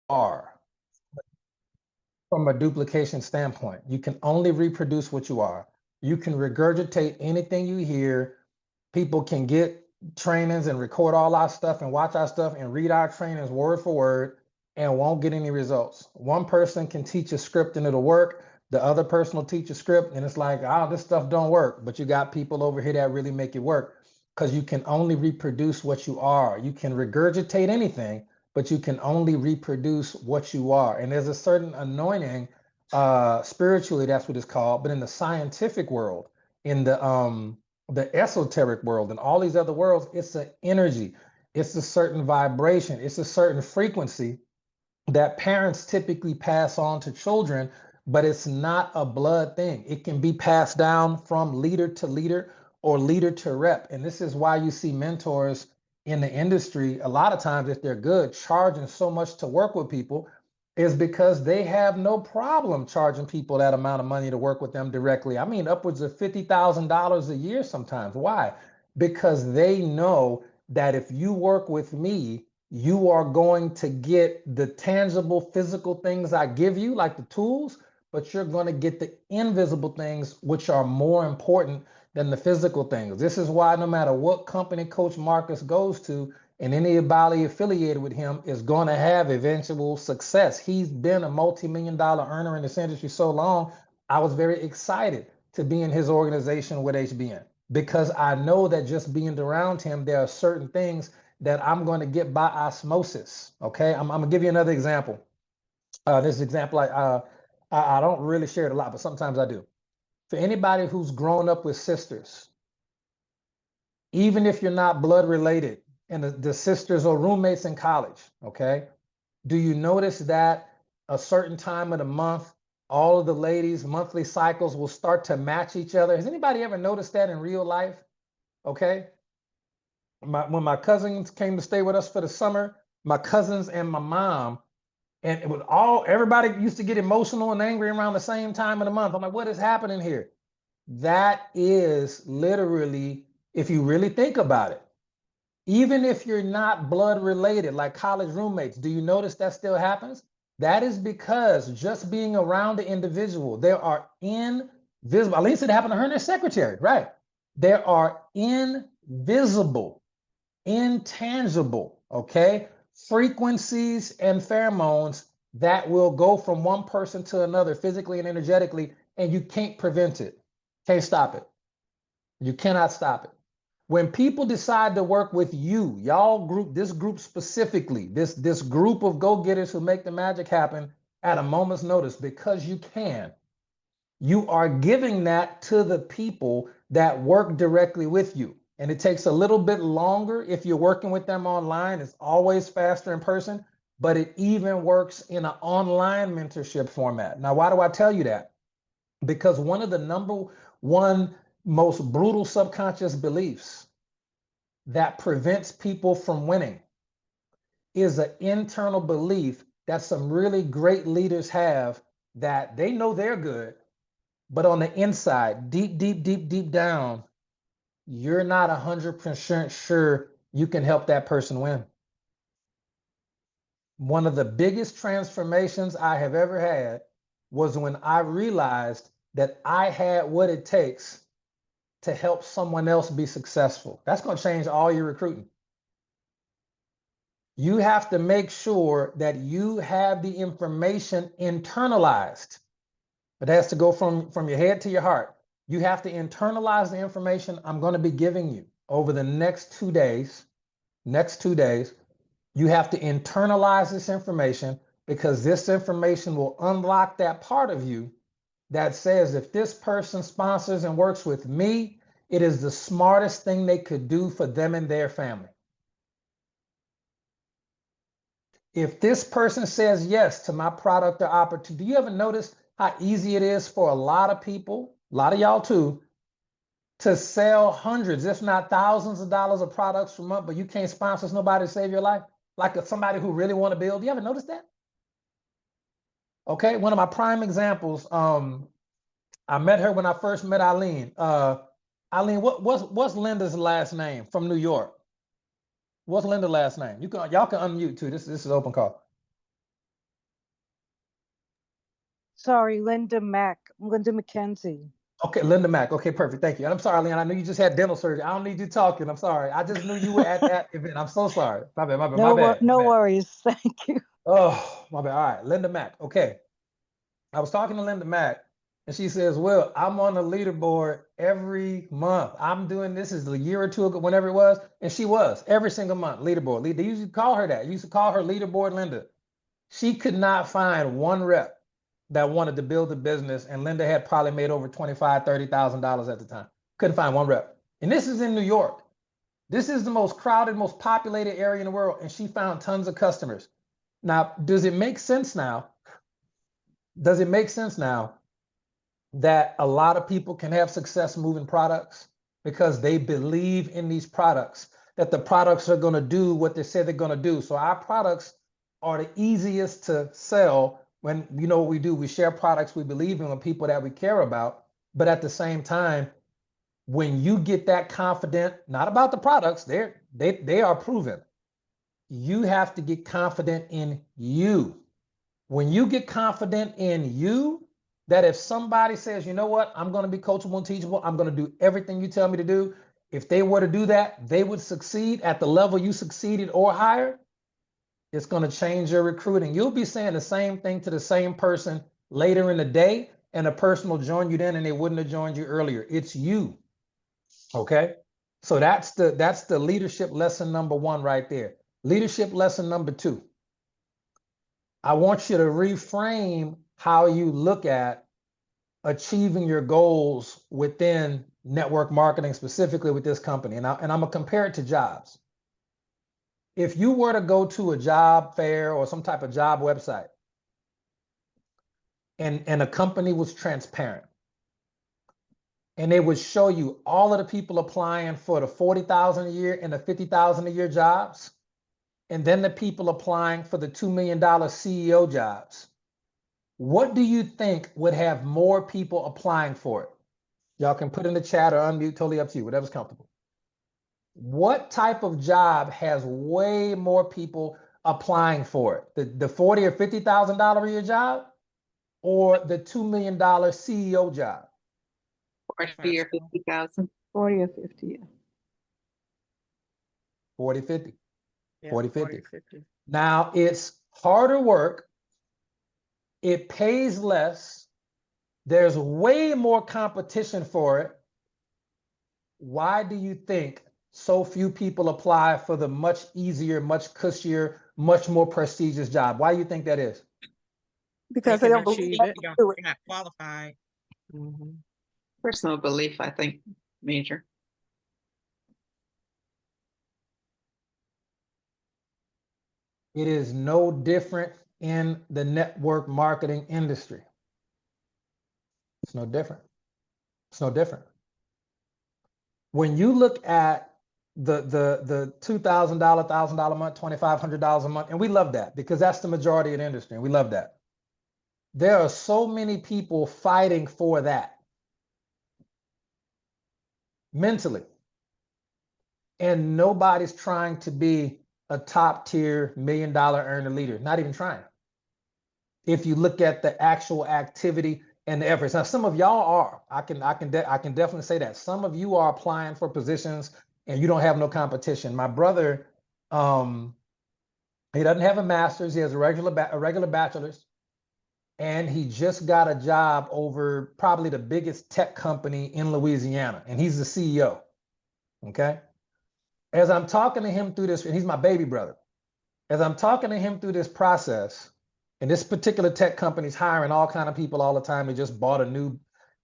are from a duplication standpoint. You can only reproduce what you are. You can regurgitate anything you hear. People can get trainings and record all our stuff and watch our stuff and read our trainings word for word and won't get any results. One person can teach a script and it'll work. The other person will teach a script and it's like, oh, this stuff don't work. But you got people over here that really make it work because you can only reproduce what you are. You can regurgitate anything, but you can only reproduce what you are. And there's a certain anointing, spiritually, that's what it's called. But in the scientific world, in the esoteric world, and all these other worlds, it's an energy, it's a certain vibration, it's a certain frequency that parents typically pass on to children, but it's not a blood thing. It can be passed down from leader to leader or leader to rep. And this is why you see mentors in the industry, a lot of times, if they're good, charging so much to work with people, is because they have no problem charging people that amount of money to work with them directly. I mean, upwards of $50,000 a year sometimes. Why? Because they know that if you work with me, you are going to get the tangible physical things I give you, like the tools, but you're going to get the invisible things, which are more important than the physical things. This is why no matter what company Coach Marcus goes to, and anybody affiliated with him is going to have eventual success. He's been a multi-million-dollar earner in this industry so long. I was very excited to be in his organization with HBN because I know that just being around him, there are certain things that I'm going to get by osmosis. Okay, I'm going to give you another example. This example, I don't really share it a lot, but sometimes I do. For anybody who's grown up with sisters, even if you're not blood related, and the sisters or roommates in college, okay, do you notice that a certain time of the month, all of the ladies' monthly cycles will start to match each other? Has anybody ever noticed that in real life? Okay, when my cousins came to stay with us for the summer, my cousins and my mom, and it was all, everybody used to get emotional and angry around the same time of the month. I'm like, what is happening here? That is literally, if you really think about it, even if you're not blood related, like college roommates, do you notice that still happens? That is because just being around the individual, there are invisible, at least it happened to her and her secretary, right? There are invisible, intangible, okay, frequencies and pheromones that will go from one person to another physically and energetically, and you can't prevent it. Can't stop it. You cannot stop it. When people decide to work with you, y'all group, this group specifically, this group of go-getters who make the magic happen at a moment's notice, because you can, you are giving that to the people that work directly with you. And it takes a little bit longer if you're working with them online. It's always faster in person, but it even works in an online mentorship format. Now, why do I tell you that? Because one of the number one most brutal subconscious beliefs that prevents people from winning is an internal belief that some really great leaders have, that they know they're good, but on the inside, deep, deep, deep, deep down, you're not 100% sure you can help that person win. One of the biggest transformations I have ever had was when I realized that I had what it takes to help someone else be successful. That's going to change all your recruiting. You have to make sure that you have the information internalized. It has to go from your head to your heart. You have to internalize the information I'm going to be giving you over the next 2 days. Next 2 days, you have to internalize this information, because this information will unlock that part of you that says, if this person sponsors and works with me, it is the smartest thing they could do for them and their family. If this person says yes to my product or opportunity, do you ever notice how easy it is for a lot of people, a lot of y'all too, to sell hundreds, if not thousands of dollars of products per month, but you can't sponsor nobody to save your life? Like somebody who really want to build. Do you ever notice that? Okay, one of my prime examples, I met her when I first met Eileen. Eileen, what's Linda's last name from New York? What's Linda's last name? Y'all can unmute too. This is open call. Sorry, Linda McKenzie. Okay, Linda Mack. Okay, perfect. Thank you. And I'm sorry, Leon. I knew you just had dental surgery. I don't need you talking. I'm sorry. I just knew you were at that event. I'm so sorry. My bad. My bad. My bad. My No bad. worries. Thank you. Oh, my bad. All right, Linda Mack. Okay. I was talking to Linda Mack, and she says, "Well, I'm on the leaderboard every month. I'm doing this is a year or two ago, whenever it was, and she was every single month leaderboard. They used to call her that. You used to call her leaderboard Linda. She could not find one rep that wanted to build a business, and Linda had probably made over $25,000-$30,000 at the time. Couldn't find one rep, and this is in New York. This is the most crowded, most populated area in the world, and she found tons of customers. Now, does it make sense now? Does it make sense now that a lot of people can have success moving products because they believe in these products, that the products are going to do what they say they're going to do? So our products are the easiest to sell when you know what we do. We share products we believe in with people that we care about. But at the same time, when you get that confident, not about the products, they are proven. You have to get confident in you. When you get confident in you, that if somebody says, you know what, I'm going to be coachable and teachable, I'm going to do everything you tell me to do. If they were to do that, they would succeed at the level you succeeded or higher. It's going to change your recruiting. You'll be saying the same thing to the same person later in the day, and a person will join you then and they wouldn't have joined you earlier. It's you. Okay. So that's the leadership lesson number one right there. Leadership lesson number two. I want you to reframe how you look at achieving your goals within network marketing, specifically with this company. And I'm going to compare it to jobs. If you were to go to a job fair or some type of job website and a company was transparent and they would show you all of the people applying for the 40,000 a year and the 50,000 a year jobs, and then the people applying for the $2 million CEO jobs, what do you think would have more people applying for it? Y'all can put in the chat or unmute, totally up to you, whatever's comfortable. What type of job has way more people applying for it? The $40,000 or $50,000 a year job, or the $2 million CEO job? 40 or 50,000. 40 or 50. Yeah. 40, 50. Yeah, 40, 50. 40, 50. Now it's harder work. It pays less. There's way more competition for it. Why do you think so few people apply for the much easier, much cushier, much more prestigious job? Why do you think that is? Because They they can don't believe achieve they it. can do it. You're not qualified. Mm-hmm. Personal belief, I think, major. It is no different in the network marketing industry. It's no different. It's no different. When you look at the $2,000, $1,000 a month, $2,500 a month, and we love that because that's the majority of the industry, and we love that. There are so many people fighting for that mentally, and nobody's trying to be a top tier $1 million earner leader, not even trying. If you look at the actual activity and the efforts. Now, some of y'all are. I can definitely say that. Some of you are applying for positions and you don't have no competition. My brother, he doesn't have a master's. He has a regular bachelor's, and he just got a job over probably the biggest tech company in Louisiana, and he's the CEO. Okay. As I'm talking to him through this, and he's my baby brother. As I'm talking to him through this process, and this particular tech company is hiring all kind of people all the time. They just bought a new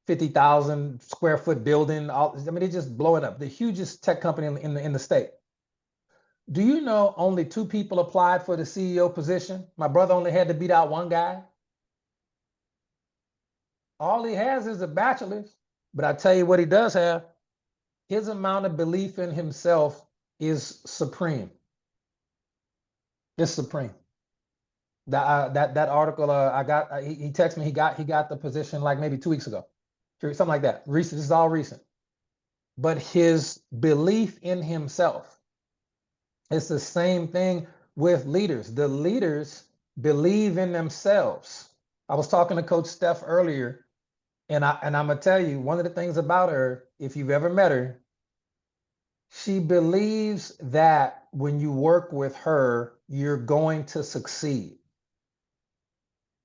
50,000 square foot building. They're just blowing up. The hugest tech company in the state. Do you know only 2 people applied for the CEO position? My brother only had to beat out 1 guy. All he has is a bachelor's, but I tell you what he does have. His amount of belief in himself is supreme. It's supreme. That article I got, he texted me, he got the position like maybe 2 weeks ago, something like that. Recent. This is all recent. But his belief in himself, it's the same thing with leaders. The leaders believe in themselves. I was talking to Coach Steph earlier, and I'm gonna tell you one of the things about her, if you've ever met her, she believes that when you work with her, you're going to succeed.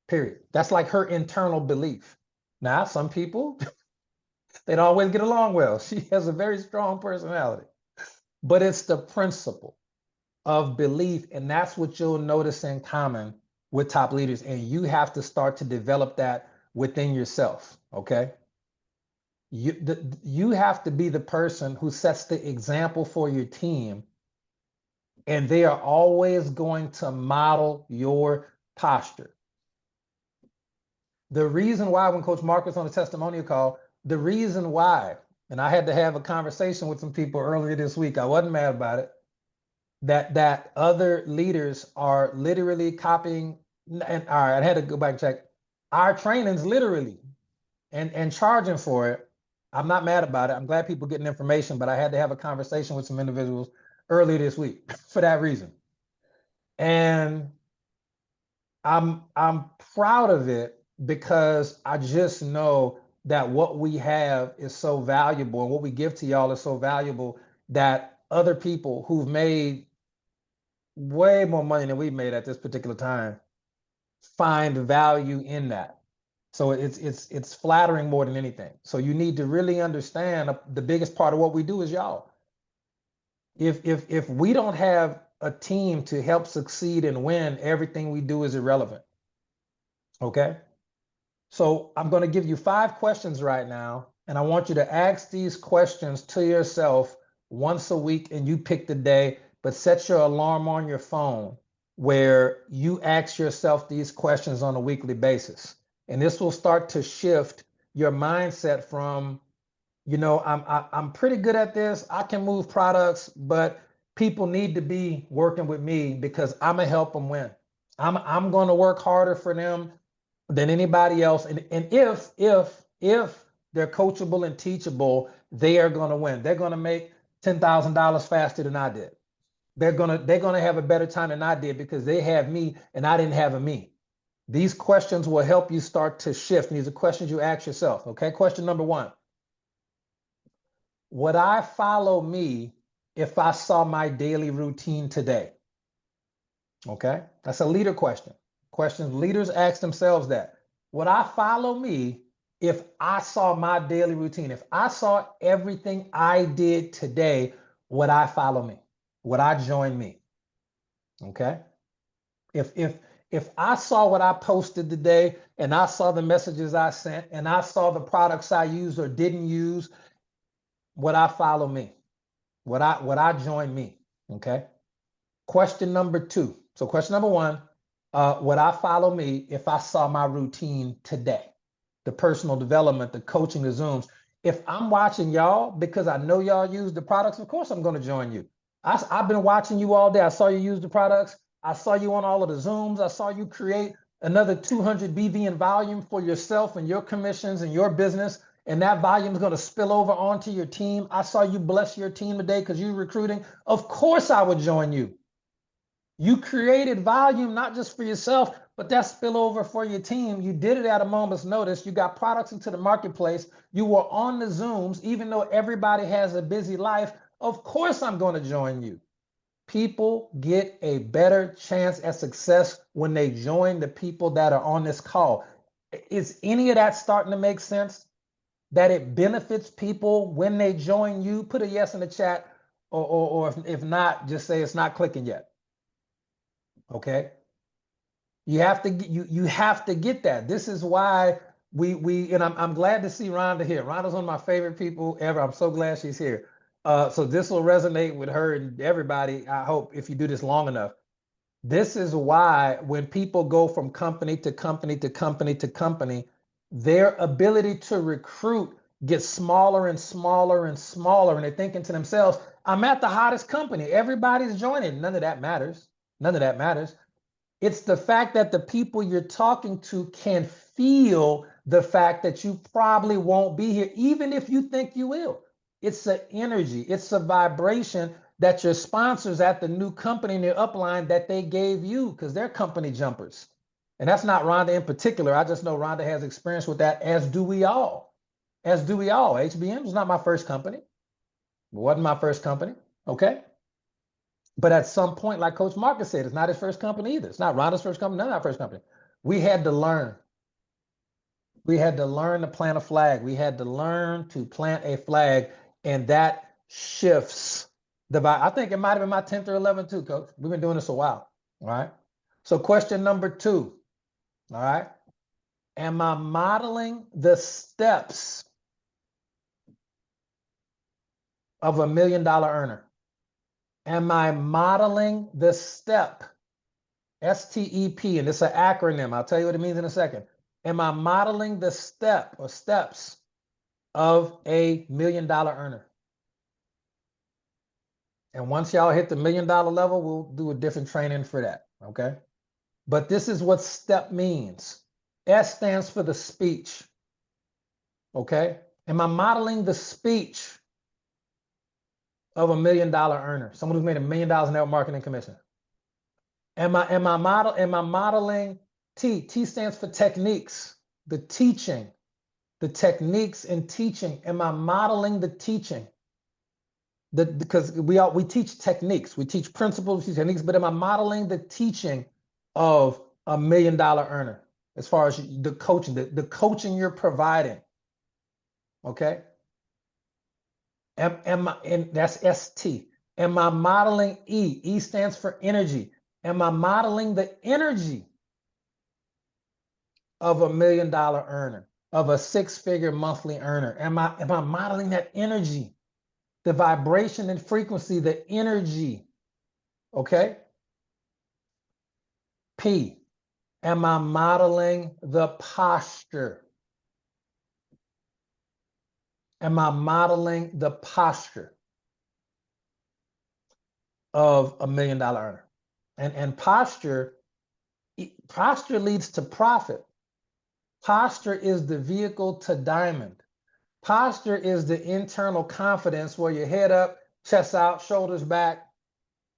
Period. That's like her internal belief. Now, some people, they don't always get along well. She has a very strong personality, but it's the principle of belief. And that's what you'll notice in common with top leaders. And you have to start to develop that within yourself. Okay. You have to be the person who sets the example for your team. And they are always going to model your posture. The reason why, when Coach Mark was on the testimonial call, the reason why, and I had to have a conversation with some people earlier this week, I wasn't mad about it, that other leaders are literally copying, and all right, I had to go back and check our trainings literally and charging for it. I'm not mad about it. I'm glad people getting information, but I had to have a conversation with some individuals earlier this week for that reason. And I'm proud of it because I just know that what we have is so valuable and what we give to y'all is so valuable that other people who've made way more money than we've made at this particular time find value in that. So it's flattering more than anything. So you need to really understand the biggest part of what we do is y'all. If we don't have a team to help succeed and win, everything we do is irrelevant. Okay? So I'm going to give you 5 questions right now, and I want you to ask these questions to yourself once a week, and you pick the day, but set your alarm on your phone where you ask yourself these questions on a weekly basis. And this will start to shift your mindset from, I'm pretty good at this. I can move products, but people need to be working with me because I'm gonna help them win. I'm going to work harder for them than anybody else. And if they're coachable and teachable, they are going to win. They're going to make $10,000 faster than I did. They're going to have a better time than I did because they have me and I didn't have a me. These questions will help you start to shift. And these are questions you ask yourself. Okay. Question number 1. Would I follow me if I saw my daily routine today? Okay. That's a leader question. Questions leaders ask themselves that. Would I follow me if I saw my daily routine? If I saw everything I did today, would I follow me? Would I join me? Okay. If I saw what I posted today and I saw the messages I sent and I saw the products I used or didn't use, would I follow me? Would I join me? Okay. Question number 2. So question number 1, would I follow me if I saw my routine today? The personal development, the coaching, the Zooms. If I'm watching y'all because I know y'all use the products, of course I'm going to join you. I've been watching you all day. I saw you use the products. I saw you on all of the Zooms. I saw you create another 200 BV in volume for yourself and your commissions and your business. And that volume is going to spill over onto your team. I saw you bless your team today because you're recruiting. Of course I would join you. You created volume, not just for yourself, but that spillover for your team. You did it at a moment's notice. You got products into the marketplace. You were on the Zooms, even though everybody has a busy life. Of course, I'm going to join you. People get a better chance at success when they join the people that are on this call. Is any of that starting to make sense? That it benefits people when they join you? Put a yes in the chat, or if not, just say it's not clicking yet. Okay. You have to get that. This is why and I'm glad to see Rhonda here. Rhonda's one of my favorite people ever. I'm so glad she's here. So this will resonate with her and everybody, I hope, if you do this long enough. This is why when people go from company to company to company to company, their ability to recruit gets smaller and smaller and smaller. And they're thinking to themselves, I'm at the hottest company. Everybody's joining. None of that matters. None of that matters. It's the fact that the people you're talking to can feel the fact that you probably won't be here, even if you think you will. It's an energy, it's a vibration that your sponsors at the new company in their upline that they gave you because they're company jumpers. And that's not Rhonda in particular. I just know Rhonda has experience with that, as do we all. As do we all. HBM was not my first company. It wasn't my first company. Okay. But at some point, like Coach Marcus said, it's not his first company either. It's not Rhonda's first company, none of our first company. We had to learn. We had to learn to plant a flag. We had to learn to plant a flag, and that shifts the vibe. I think it might have been my 10th or 11th too, Coach. We've been doing this a while. All right. So question number 2. All right. Am I modeling the steps of $1 million earner? Am I modeling the step? STEP, and it's an acronym. I'll tell you what it means in a second. Am I modeling the step or steps of a $1 million earner? And once y'all hit the $1 million level, we'll do a different training for that. Okay. But this is what STEP means. S stands for the speech. Okay. Am I modeling the speech of $1 million earner? Someone who's made $1 million in network marketing commission. Am I modeling T? T stands for techniques, the teaching, the techniques in teaching. Am I modeling the teaching? Because we teach techniques, we teach principles, we teach techniques, but am I modeling the teaching of $1 million earner as far as the coaching, the coaching you're providing? Okay. And that's ST. Am I modeling E? E stands for energy. Am I modeling the energy of $1 million earner, of a 6-figure monthly earner? Am I modeling that energy, the vibration and frequency, the energy? Okay. P. Am I modeling the posture? Am I modeling the posture of $1 million earner? And posture leads to profit. Posture is the vehicle to diamond. Posture is the internal confidence where your head up, chest out, shoulders back.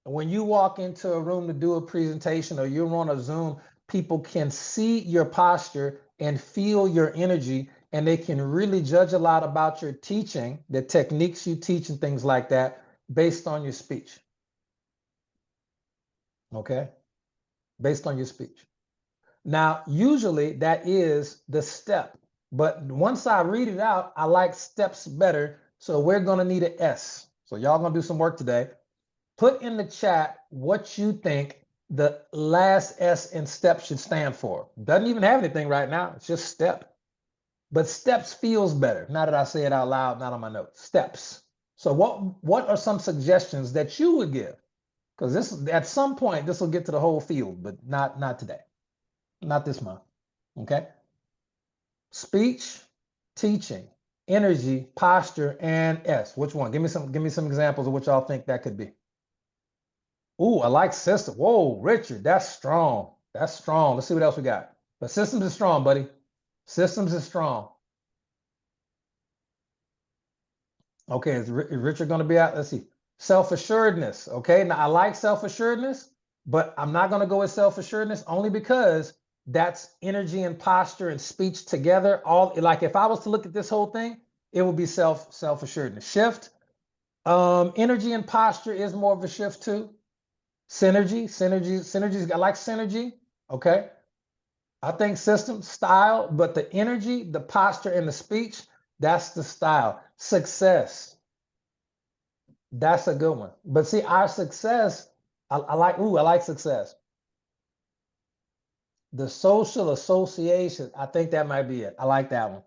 And when you walk into a room to do a presentation or you're on a Zoom, people can see your posture and feel your energy, and they can really judge a lot about your teaching, the techniques you teach and things like that, based on your speech. Okay? Based on your speech. Now, usually that is the step, but once I read it out, I like steps better. So we're going to need an S. So y'all going to do some work today. Put in the chat what you think the last S in step should stand for. Doesn't even have anything right now. It's just step. But steps feels better. Now that I say it out loud, not on my notes. Steps. So what are some suggestions that you would give? Because this, at some point, this will get to the whole field, but not today. Not this month. Okay. Speech, teaching, energy, posture, and S. Which one? Give me some examples of what y'all think that could be. Ooh, I like system. Whoa, Richard, that's strong. That's strong. Let's see what else we got. But systems is strong, buddy. Systems is strong. Okay, is Richard going to be out? Let's see. Self-assuredness. Okay, now I like self-assuredness, but I'm not going to go with self-assuredness only because that's energy and posture and speech together. All, like, if I was to look at this whole thing, it would be self-assuredness. Shift. Energy and posture is more of a shift too. Synergy. I like synergy. Okay. I think system, style, but the energy, the posture, and the speech, that's the style. Success. That's a good one. But see, our success, I like success. The social association, I think that might be it. I like that one.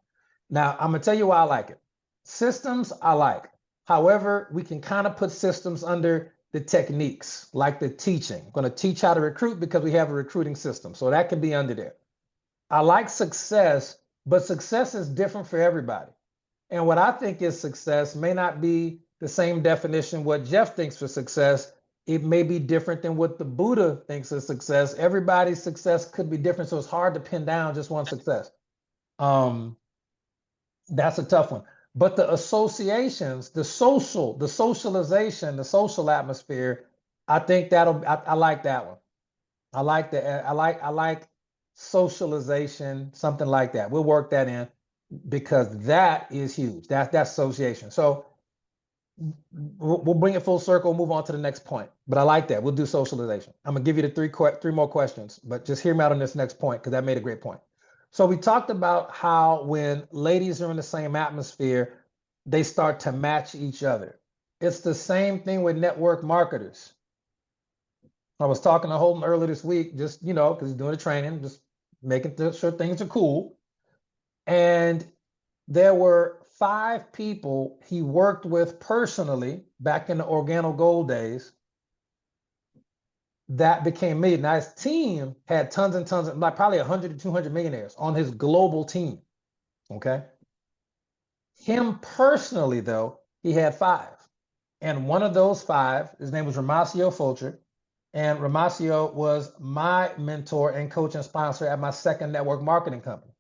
Now, I'm going to tell you why I like it. Systems, I like. However, we can kind of put systems under the techniques, like the teaching. I'm going to teach how to recruit because we have a recruiting system. So that can be under there. I like success, but success is different for everybody. And what I think is success may not be the same definition what Jeff thinks for success. It may be different than what the Buddha thinks is success. Everybody's success could be different, so it's hard to pin down just one success. That's a tough one. But the associations, the socialization, the social atmosphere, I think I like that one. I like that. I like socialization, something like that. We'll work that in because that is huge. That's association. So we'll bring it full circle, move on to the next point. But I like that. We'll do socialization. I'm gonna give you the three more questions, but just hear me out on this next point because that made a great point. So we talked about how when ladies are in the same atmosphere, they start to match each other. It's the same thing with network marketers. I was talking to Holden earlier this week, just, because he's doing the training, just making sure things are cool. And there were 5 people he worked with personally back in the Organo Gold days that became millionaires. Now his team had tons and tons of, like probably 100 to 200 millionaires on his global team, okay? Him personally, though, he had 5. And one of those 5, his name was Ramasio Fulcher. And Ramasio was my mentor and coach and sponsor at my second network marketing company.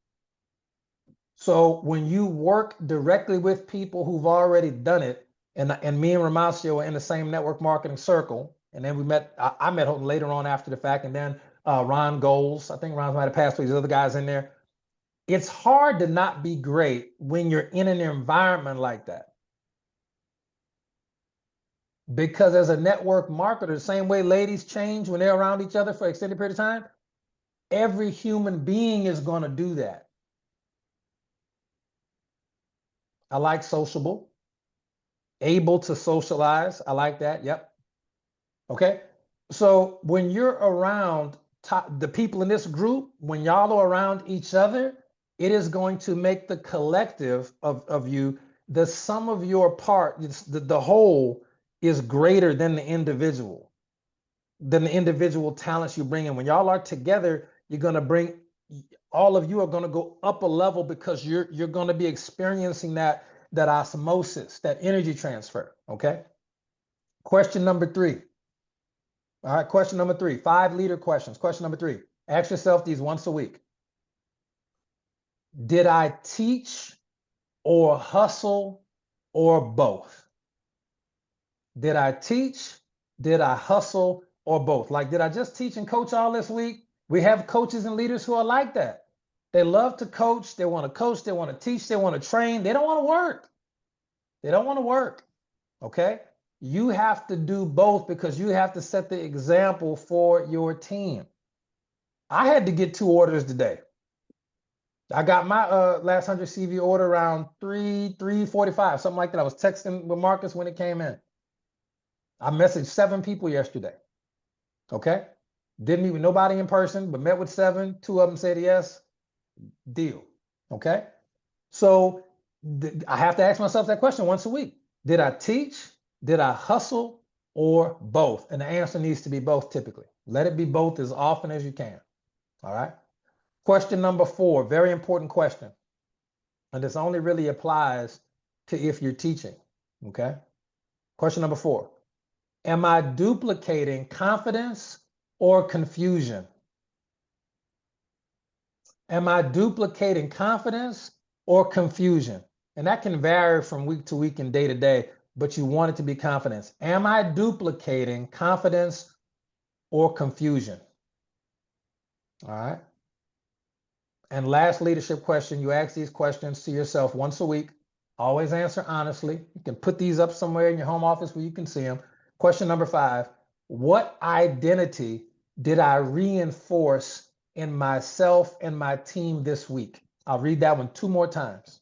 So when you work directly with people who've already done it, and me and Ramasio are in the same network marketing circle, and then we met, I met Holton later on after the fact, and then Ron Goals, I think Ron might have passed these other guys in there. It's hard to not be great when you're in an environment like that. Because as a network marketer, the same way ladies change when they're around each other for an extended period of time, every human being is going to do that. I like sociable, able to socialize. I like that. Yep. Okay. So when you're around the people in this group, when y'all are around each other, it is going to make the collective of you, the sum of your part, the whole is greater than the individual talents you bring in. When y'all are together, you're going to bring, all of you are going to go up a level because you're going to be experiencing that osmosis, that energy transfer. Okay. Question number 3. All right. Question number 3, 5 leader questions. Question number 3, ask yourself these once a week. Did I teach or hustle or both? Did I teach? Did I hustle or both? Like, did I just teach and coach all this week? We have coaches and leaders who are like that. They love to coach. They want to coach. They want to teach. They want to train. They don't want to work. They don't want to work. Okay. You have to do both because you have to set the example for your team. I had to get 2 orders today. I got my last 100 CV order around 3:45, something like that. I was texting with Marcus when it came in. I messaged 7 people yesterday. Okay. Didn't meet with nobody in person, but met with 7. 2 of them said yes. Deal. Okay. So I have to ask myself that question once a week. Did I teach? Did I hustle or both? And the answer needs to be both typically. Let it be both as often as you can. All right. Question number 4, very important question. And this only really applies to if you're teaching. Okay. Question number 4. Am I duplicating confidence or confusion? Am I duplicating confidence or confusion? And that can vary from week to week and day to day, but you want it to be confidence. Am I duplicating confidence or confusion? All right. And last leadership question, you ask these questions to yourself once a week. Always answer honestly. You can put these up somewhere in your home office where you can see them. Question number 5, what identity did I reinforce in myself and my team this week? I'll read that one 2 more times.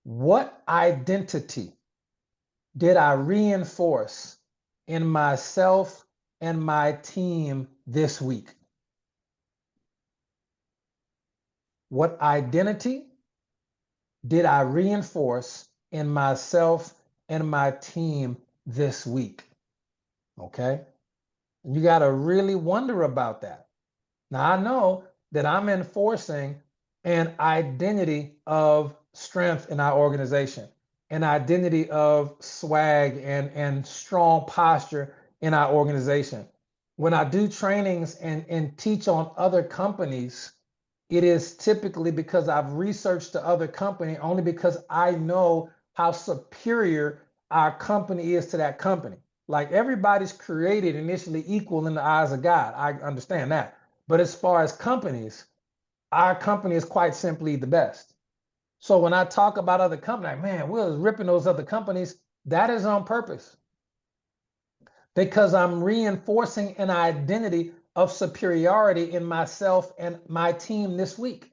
What identity did I reinforce in myself and my team this week? What identity did I reinforce in myself and my team this week? Okay. And you got to really wonder about that. Now, I know that I'm enforcing an identity of strength in our organization, an identity of swag and strong posture in our organization. When I do trainings and teach on other companies, it is typically because I've researched the other company, only because I know how superior our company is to that company. Like, everybody's created initially equal in the eyes of God. I understand that. But as far as companies, our company is quite simply the best. So when I talk about other companies, like, man, we're ripping those other companies, that is on purpose. Because I'm reinforcing an identity of superiority in myself and my team this week.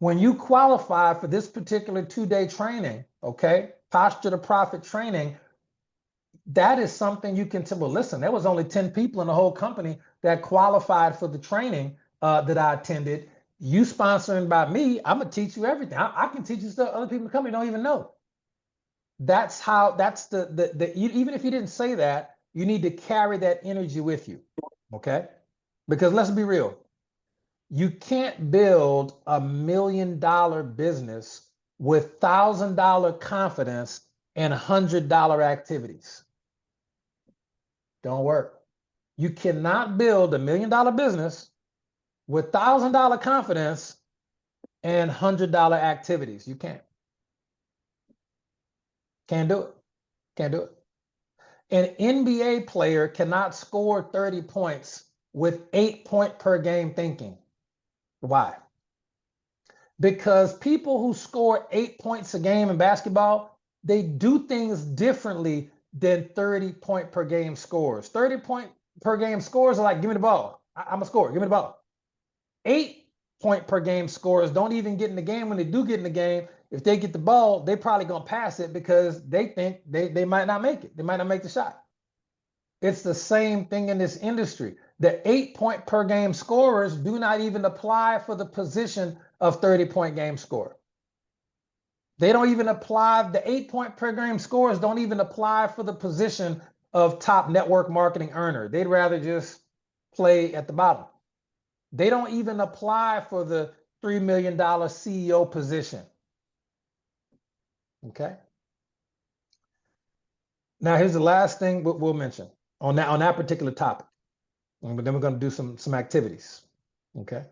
When you qualify for this particular 2-day training, okay, posture to profit training, that is something you can tell. Well, listen, there was only 10 people in the whole company that qualified for the training that I attended. You sponsoring by me, I'm gonna teach you everything. I can teach you stuff other people in the company don't even know. That's how, that's even if you didn't say that, you need to carry that energy with you, okay? Because let's be real, you can't build $1 million business with $1,000 confidence and $100 activities. Don't work. You cannot build $1 million business with $1,000 confidence and $100 activities. You can't. Can't do it. Can't do it. An NBA player cannot score 30 points with 8 point per game thinking. Why? Because people who score 8 points a game in basketball, they do things differently than 30 point per game scores. 30 point per game scores are like, give me the ball. I'm a scorer, give me the ball. 8 point per game scores don't even get in the game. When they do get in the game, if they get the ball, they probably gonna pass it because they think they might not make it. They might not make the shot. It's the same thing in this industry. The 8 point per game scorers do not even apply for the position of 30 point game scorer. They don't even apply, the 8 point per game scorers don't even apply for the position of top network marketing earner. They'd rather just play at the bottom. They don't even apply for the $3 million CEO position. Okay. Now here's the last thing we'll mention on that particular topic. But then we're going to do some activities. Okay.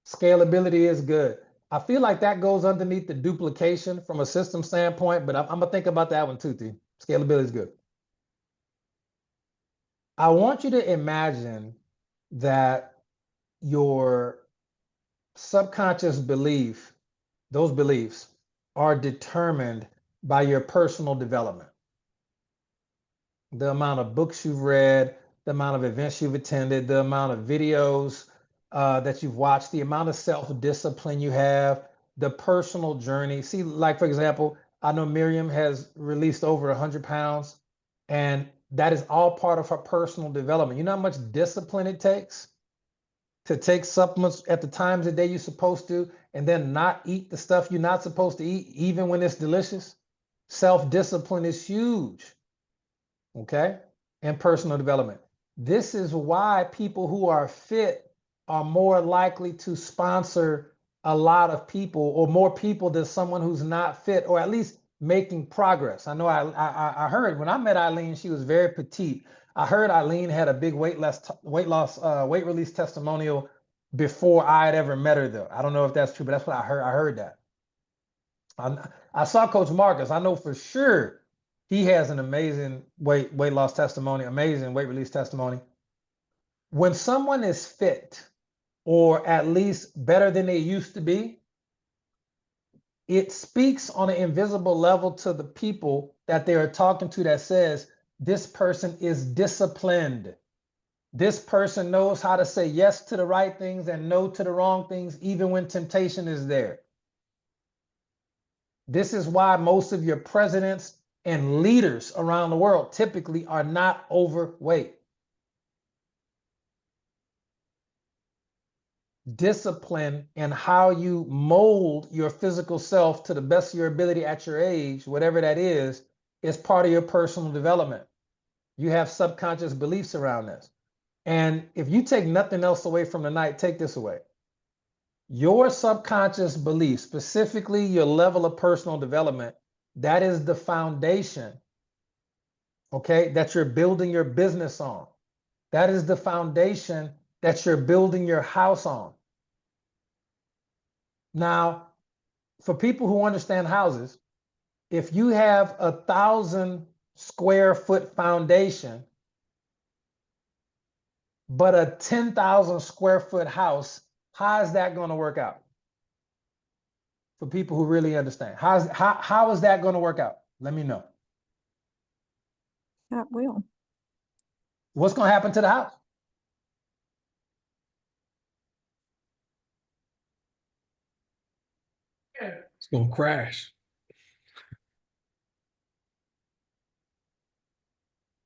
Scalability is good. I feel like that goes underneath the duplication from a system standpoint, but I'm going to think about that one too, T. Scalability is good. I want you to imagine that your subconscious belief, those beliefs are determined by your personal development. The amount of books you've read, the amount of events you've attended, the amount of videos that you've watched, the amount of self-discipline you have, the personal journey. See, like for example, I know Miriam has released over 100 pounds, and that is all part of her personal development. You know how much discipline it takes to take supplements at the times of the day you're supposed to, and then not eat the stuff you're not supposed to eat, even when it's delicious? Self-discipline is huge. Okay, and personal development. This is why people who are fit are more likely to sponsor a lot of people, or more people than someone who's not fit, or at least making progress. I know I heard when I met Eileen, she was very petite. I heard Eileen had a big weight release testimonial before I had ever met her though. I don't know if that's true, but that's what I heard. I heard that. I saw Coach Marcus. I know for sure he has an amazing weight loss testimony, amazing weight release testimony. When someone is fit, or at least better than they used to be, it speaks on an invisible level to the people that they are talking to that says, this person is disciplined. This person knows how to say yes to the right things and no to the wrong things, even when temptation is there. This is why most of your presidents and leaders around the world typically are not overweight. Discipline and how you mold your physical self to the best of your ability at your age, whatever that is part of your personal development. You have subconscious beliefs around this. And if you take nothing else away from tonight, take this away. Your subconscious belief, specifically your level of personal development, that is the foundation, okay, that you're building your business on. That is the foundation that you're building your house on. Now, for people who understand houses, if you have 1,000 square foot foundation, but a 10,000 square foot house, how is that going to work out? For people who really understand, how is that going to work out? Let me know. That will. What's going to happen to the house? It's gonna crash.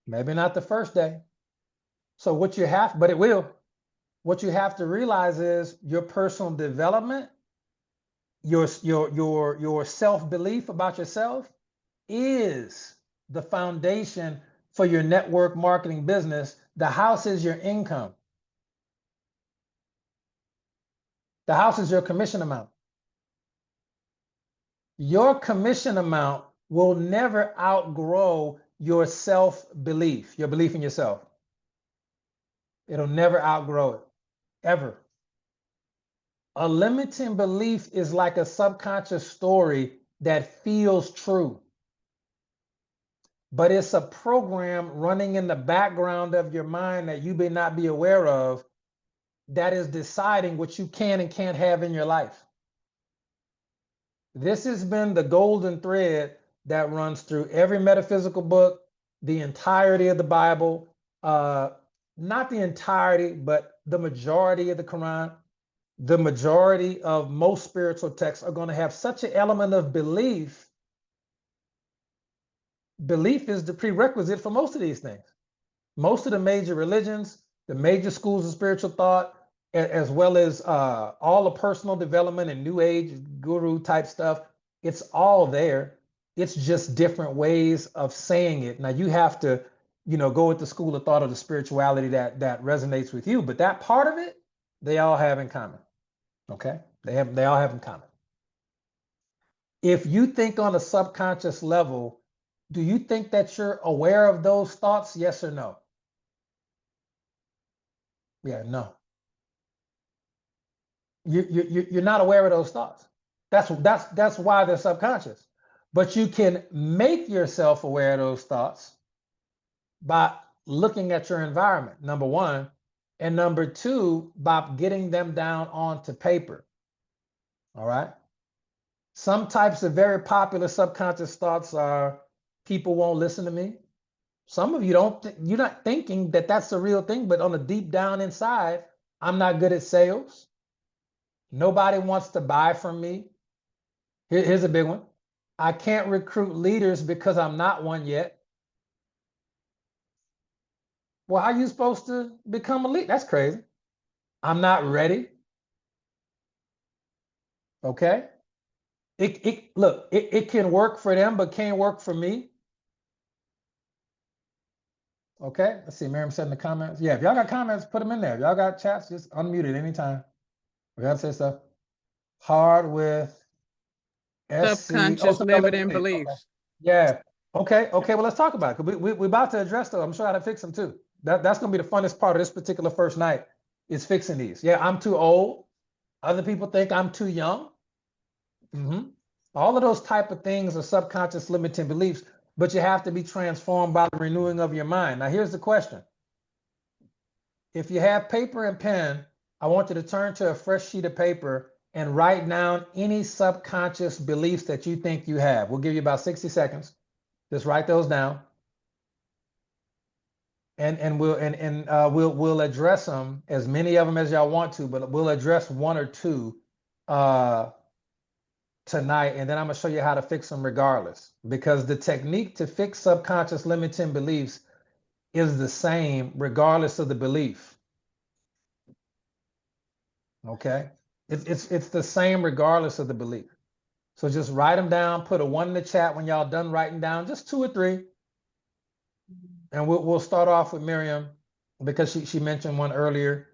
Maybe not the first day. So what you have, but it will. What you have to realize is your personal development, your self-belief about yourself is the foundation for your network marketing business. The house is your income. The house is your commission amount. Your commission amount will never outgrow your self-belief, your belief in yourself. It'll never outgrow it, ever. A limiting belief is like a subconscious story that feels true, but it's a program running in the background of your mind that you may not be aware of that is deciding what you can and can't have in your life. This has been the golden thread that runs through every metaphysical book, the entirety of the Bible, not the entirety, but the majority of the Quran. The majority of most spiritual texts are going to have such an element of belief. Belief is the prerequisite for most of these things. Most of the major religions, the major schools of spiritual thought, as well as all the personal development and new age guru type stuff, it's all there. It's just different ways of saying it. Now you have to, go with the school of thought or the spirituality that resonates with you, but that part of it, they all have in common. Okay, they all have in common. If you think on a subconscious level, do you think that you're aware of those thoughts? Yes or no? Yeah, no. You're not aware of those thoughts. That's why they're subconscious. But you can make yourself aware of those thoughts by looking at your environment, number one, and number two, by getting them down onto paper. All right. Some types of very popular subconscious thoughts are people won't listen to me. Some of you you're not thinking that that's the real thing, but on the deep down inside, I'm not good at sales. Nobody wants to buy from me. Here's a big one. I can't recruit leaders because I'm not one yet. Well, how are you supposed to become a leader? That's crazy. I'm not ready. Okay. It can work for them, but can't work for me. Okay, let's see. Miriam said in the comments. Yeah, if y'all got comments, put them in there. If y'all got chats, just unmute it anytime. We gotta say stuff. Hard with Subconscious limiting Okay. beliefs. Yeah. Okay. Well, let's talk about it. We about to address those. I'm sure how to fix them too. That's gonna be the funnest part of this particular first night is fixing these. Yeah, I'm too old. Other people think I'm too young. All of those type of things are subconscious limiting beliefs, but you have to be transformed by the renewing of your mind. Now, here's the question. If you have paper and pen, I want you to turn to a fresh sheet of paper and write down any subconscious beliefs that you think you have. We'll give you about 60 seconds. Just write those down. And we'll address them, as many of them as y'all want to, but we'll address one or two tonight, and then I'm gonna show you how to fix them regardless, because the technique to fix subconscious limiting beliefs is the same regardless of the belief. Okay, it's the same regardless of the belief. So just write them down, put a 1 in the chat when y'all done writing down, just 2 or 3, and we'll start off with Miriam because she mentioned one earlier,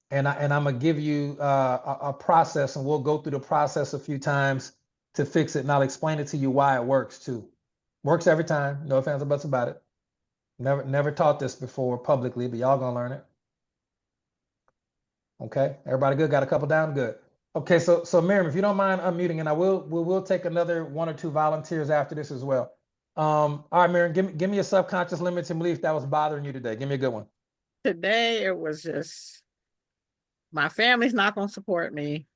and I'm gonna give you a process, and we'll go through the process a few times to fix it, and I'll explain it to you why it works too. Works every time, no ifs, ands, or buts about it. Never taught this before publicly, but y'all gonna learn it. Okay, everybody good? Got a couple down? Good. Okay, so Miriam, if you don't mind unmuting, and we will take another 1 or 2 volunteers after this as well. All right, Miriam, give me a subconscious limiting belief that was bothering you today. Give me a good one. Today it was just my family's not gonna support me.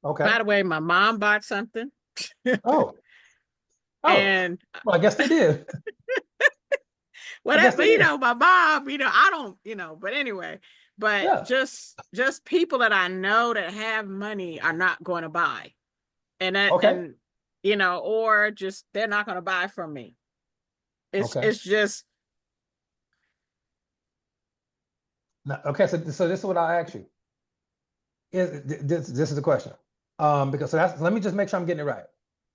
Okay. By the way, my mom bought something. Oh. Oh. And Well, I guess they did. whatever, they you did. know, my mom, I don't, but anyway, but Yeah. just people that I know that have money are not going to buy. And that, Okay. and or just they're not going to buy from me. Okay. It's just Now, okay, so this is what I'll ask you. This is the question. Because let me just make sure I'm getting it right.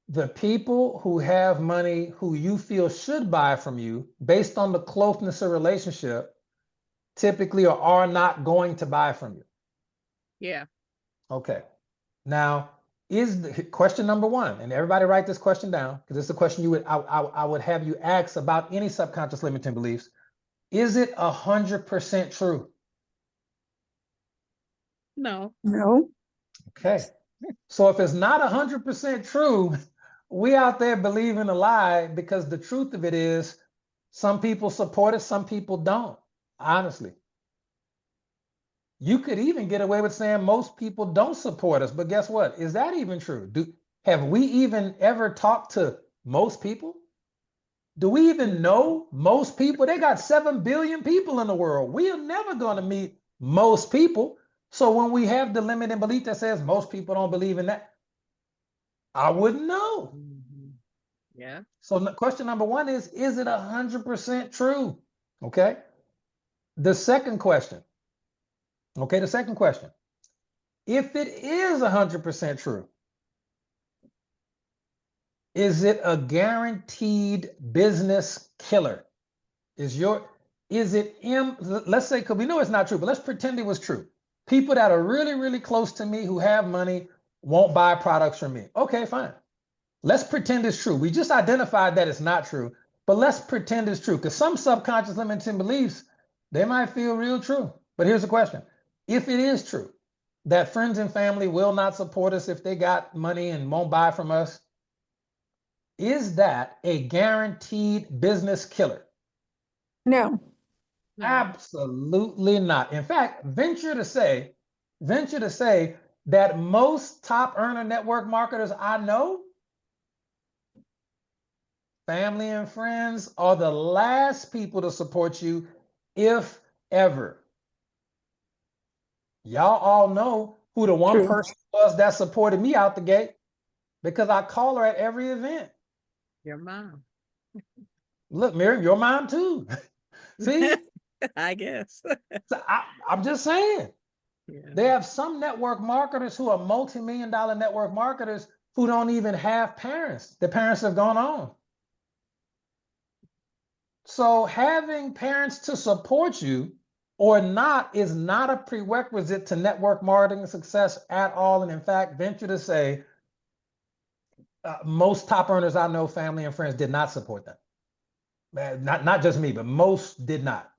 The people who have money who you feel should buy from you based on the closeness of relationship typically are not going to buy from you. yeah. Okay. Now, is the question number one, and everybody write this question down because it's the question I would have you ask about any subconscious limiting beliefs. Is it 100% true? No. No. Okay. So if it's not 100% true, we out there believing a lie because the truth of it is some people support it, some people don't, honestly. You could even get away with saying most people don't support us, but guess what? Is that even true? Have we even ever talked to most people? Do we even know most people? They got 7 billion people in the world. We are never going to meet most people. So when we have the limiting belief that says most people don't believe in that, I wouldn't know. Yeah. So question number one is it 100% true? Okay. The second question. Okay, the second question. If it is 100% true, is it a guaranteed business killer? Let's say, because we know it's not true, but let's pretend it was true. People that are really, really close to me who have money won't buy products from me. Okay, fine. Let's pretend it's true. We just identified that it's not true, but let's pretend it's true because some subconscious limiting beliefs, they might feel real true. But here's the question. If it is true that friends and family will not support us if they got money and won't buy from us, is that a guaranteed business killer? No. No. Absolutely not. In fact, venture to say that most top earner network marketers I know, family and friends, are the last people to support you, if ever. Y'all all know who the one True. person was that supported me out the gate because I call her at every event. Your mom. Look, Miriam, your mom too. See? I guess. So I'm just saying. Yeah. They have some network marketers who are multi-million-dollar network marketers who don't even have parents. The parents have gone on. So having parents to support you or not is not a prerequisite to network marketing success at all. And in fact, venture to say, most top earners I know, family and friends, did not support them. Not just me, but most did not.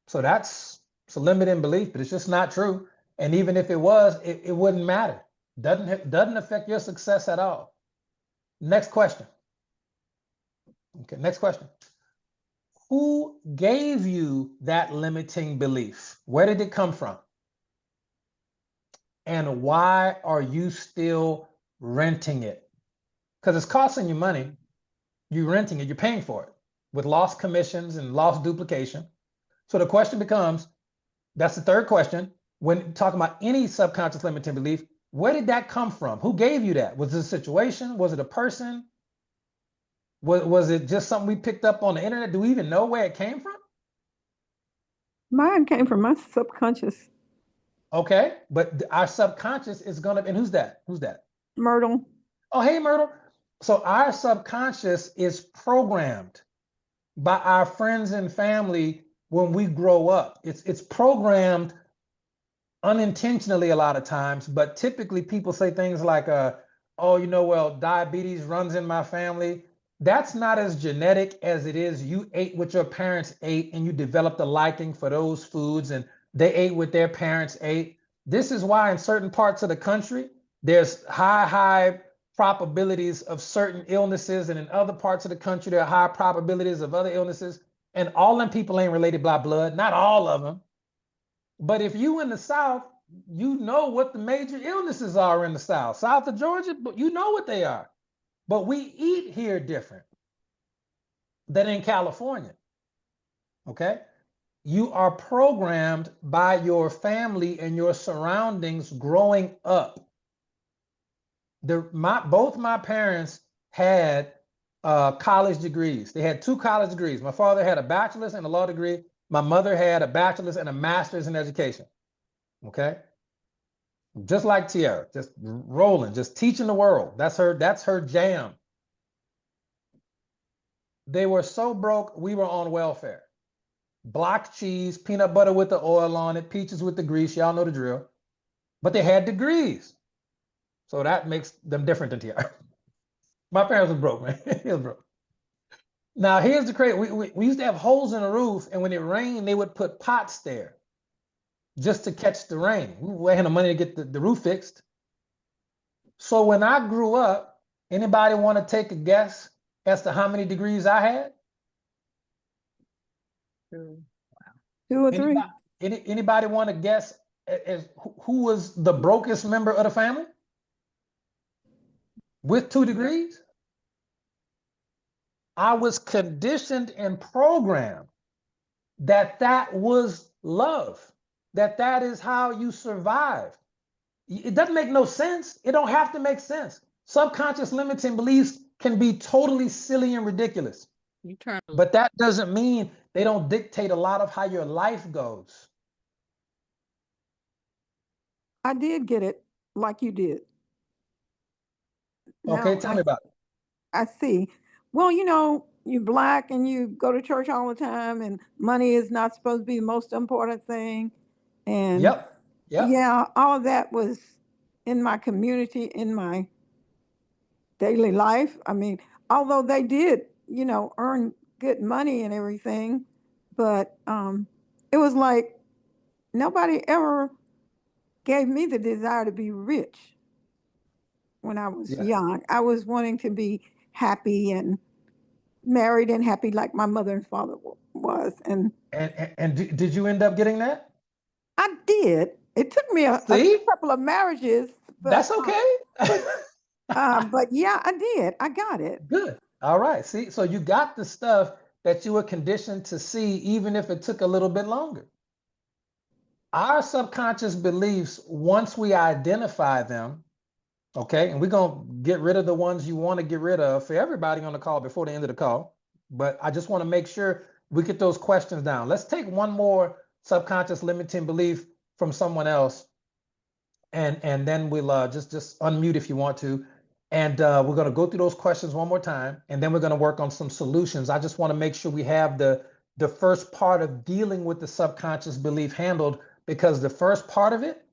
So it's a limiting belief, but it's just not true. And even if it was, it wouldn't matter. Doesn't affect your success at all. Next question. Okay, next question. Who gave you that limiting belief? Where did it come from? And why are you still renting it? Because it's costing you money. You're renting it, you're paying for it with lost commissions and lost duplication. So the question becomes, that's the third question. When talking about any subconscious limiting belief, where did that come from? Who gave you that? Was it a situation? Was it a person? Was it just something we picked up on the internet? Do we even know where it came from? Mine came from my subconscious. Okay, but our subconscious is gonna, and who's that? Who's that? Myrtle. Oh, hey, Myrtle. So our subconscious is programmed by our friends and family when we grow up. It's programmed unintentionally a lot of times, but typically people say things like, oh, well, diabetes runs in my family. That's not as genetic as it is you ate what your parents ate and you developed a liking for those foods and they ate what their parents ate. This is why in certain parts of the country, there's high probabilities of certain illnesses, and in other parts of the country, there are high probabilities of other illnesses. and all them people ain't related by blood, not all of them. But if you in the South, you know what the major illnesses are in the South. South of Georgia, but you know what they are. But we eat here different than in California. Okay? You are programmed by your family and your surroundings growing up. Both my parents had college degrees. They had 2 college degrees. My father had a bachelor's and a law degree. My mother had a bachelor's and a master's in education. Okay? Just like Tiara, just rolling, just teaching the world. That's her jam. They were so broke, we were on welfare. Block cheese, peanut butter with the oil on it, peaches with the grease. Y'all know the drill. But they had degrees. So that makes them different than Tiara. My parents were broke, man. He was broke. Now, here's the crazy. We used to have holes in the roof, and when it rained, they would put pots there just to catch the rain. We had no money to get the roof fixed. So when I grew up, anybody want to take a guess as to how many degrees I had? 2 or 3. Anybody want to guess as who was the brokest member of the family with 2 degrees? I was conditioned and programmed that was love, that is how you survive. It doesn't make no sense. It don't have to make sense. Subconscious limiting beliefs can be totally silly and ridiculous. But that doesn't mean they don't dictate a lot of how your life goes. I did get it like you did. Okay, Now, tell me about it. I see. Well, you're Black and you go to church all the time, and money is not supposed to be the most important thing. And Yep. yeah, all of that was in my community, in my daily life. I mean, although they did, earn good money and everything, but it was like nobody ever gave me the desire to be rich when I was Yeah. young. I was wanting to be happy and married and happy like my mother and father was. And did you end up getting that? I did. It took me a See? couple of marriages, That's but okay. but yeah, I did. I got it. Good. All right. See, so you got the stuff that you were conditioned to see, even if it took a little bit longer. Our subconscious beliefs, once we identify them, okay, and we're going to get rid of the ones you want to get rid of for everybody on the call before the end of the call. But I just want to make sure we get those questions down. Let's take one more subconscious limiting belief from someone else. And then we'll just unmute if you want to. And we're going to go through those questions one more time. And then we're going to work on some solutions. I just want to make sure we have the first part of dealing with the subconscious belief handled, because the first part of it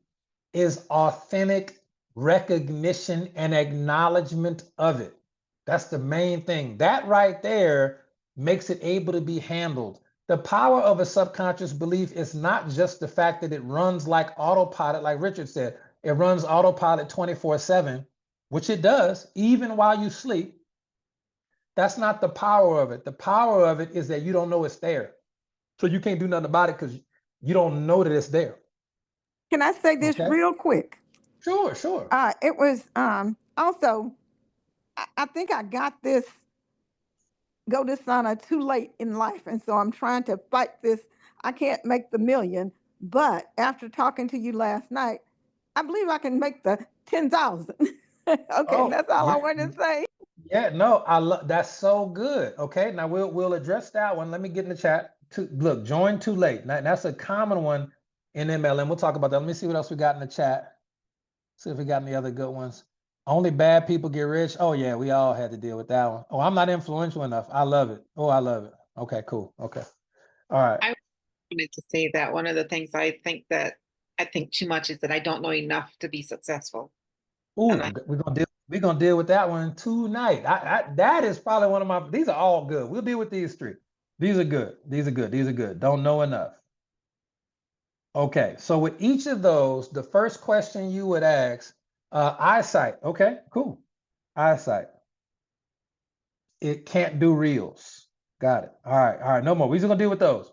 is authentic recognition and acknowledgement of it. That's the main thing. That right there makes it able to be handled. The power of a subconscious belief is not just the fact that it runs like autopilot, like Richard said. It runs autopilot 24/7, which it does, even while you sleep. That's not the power of it. The power of it is that you don't know it's there. So you can't do nothing about it because you don't know that it's there. Can I say this real quick? Sure. It was also, I think I got this go to sauna too late in life. And so I'm trying to fight this. I can't make the million, but after talking to you last night, I believe I can make the 10,000. Okay, that's all I wanted to say. Yeah, no, I love that's so good. Okay, now we'll address that one. Let me get in the chat. Look, join too late. Now, that's a common one in MLM. We'll talk about that. Let me see what else we got in the chat. See if we got any other good ones. Only bad people get rich. Oh yeah, we all had to deal with that one. Oh, I'm not influential enough. I love it. Oh, I love it. Okay, cool. Okay. All right. I wanted to say that one of the things I think too much is that I don't know enough to be successful. Ooh, we're gonna deal with that one tonight. That is probably one of my. These are all good. We'll deal with these 3. These are good. These are good. Don't know enough. Okay, so with each of those, the first question you would ask, eyesight. Okay, cool. Eyesight. It can't do reels. Got it. All right, no more. We're just gonna deal with those.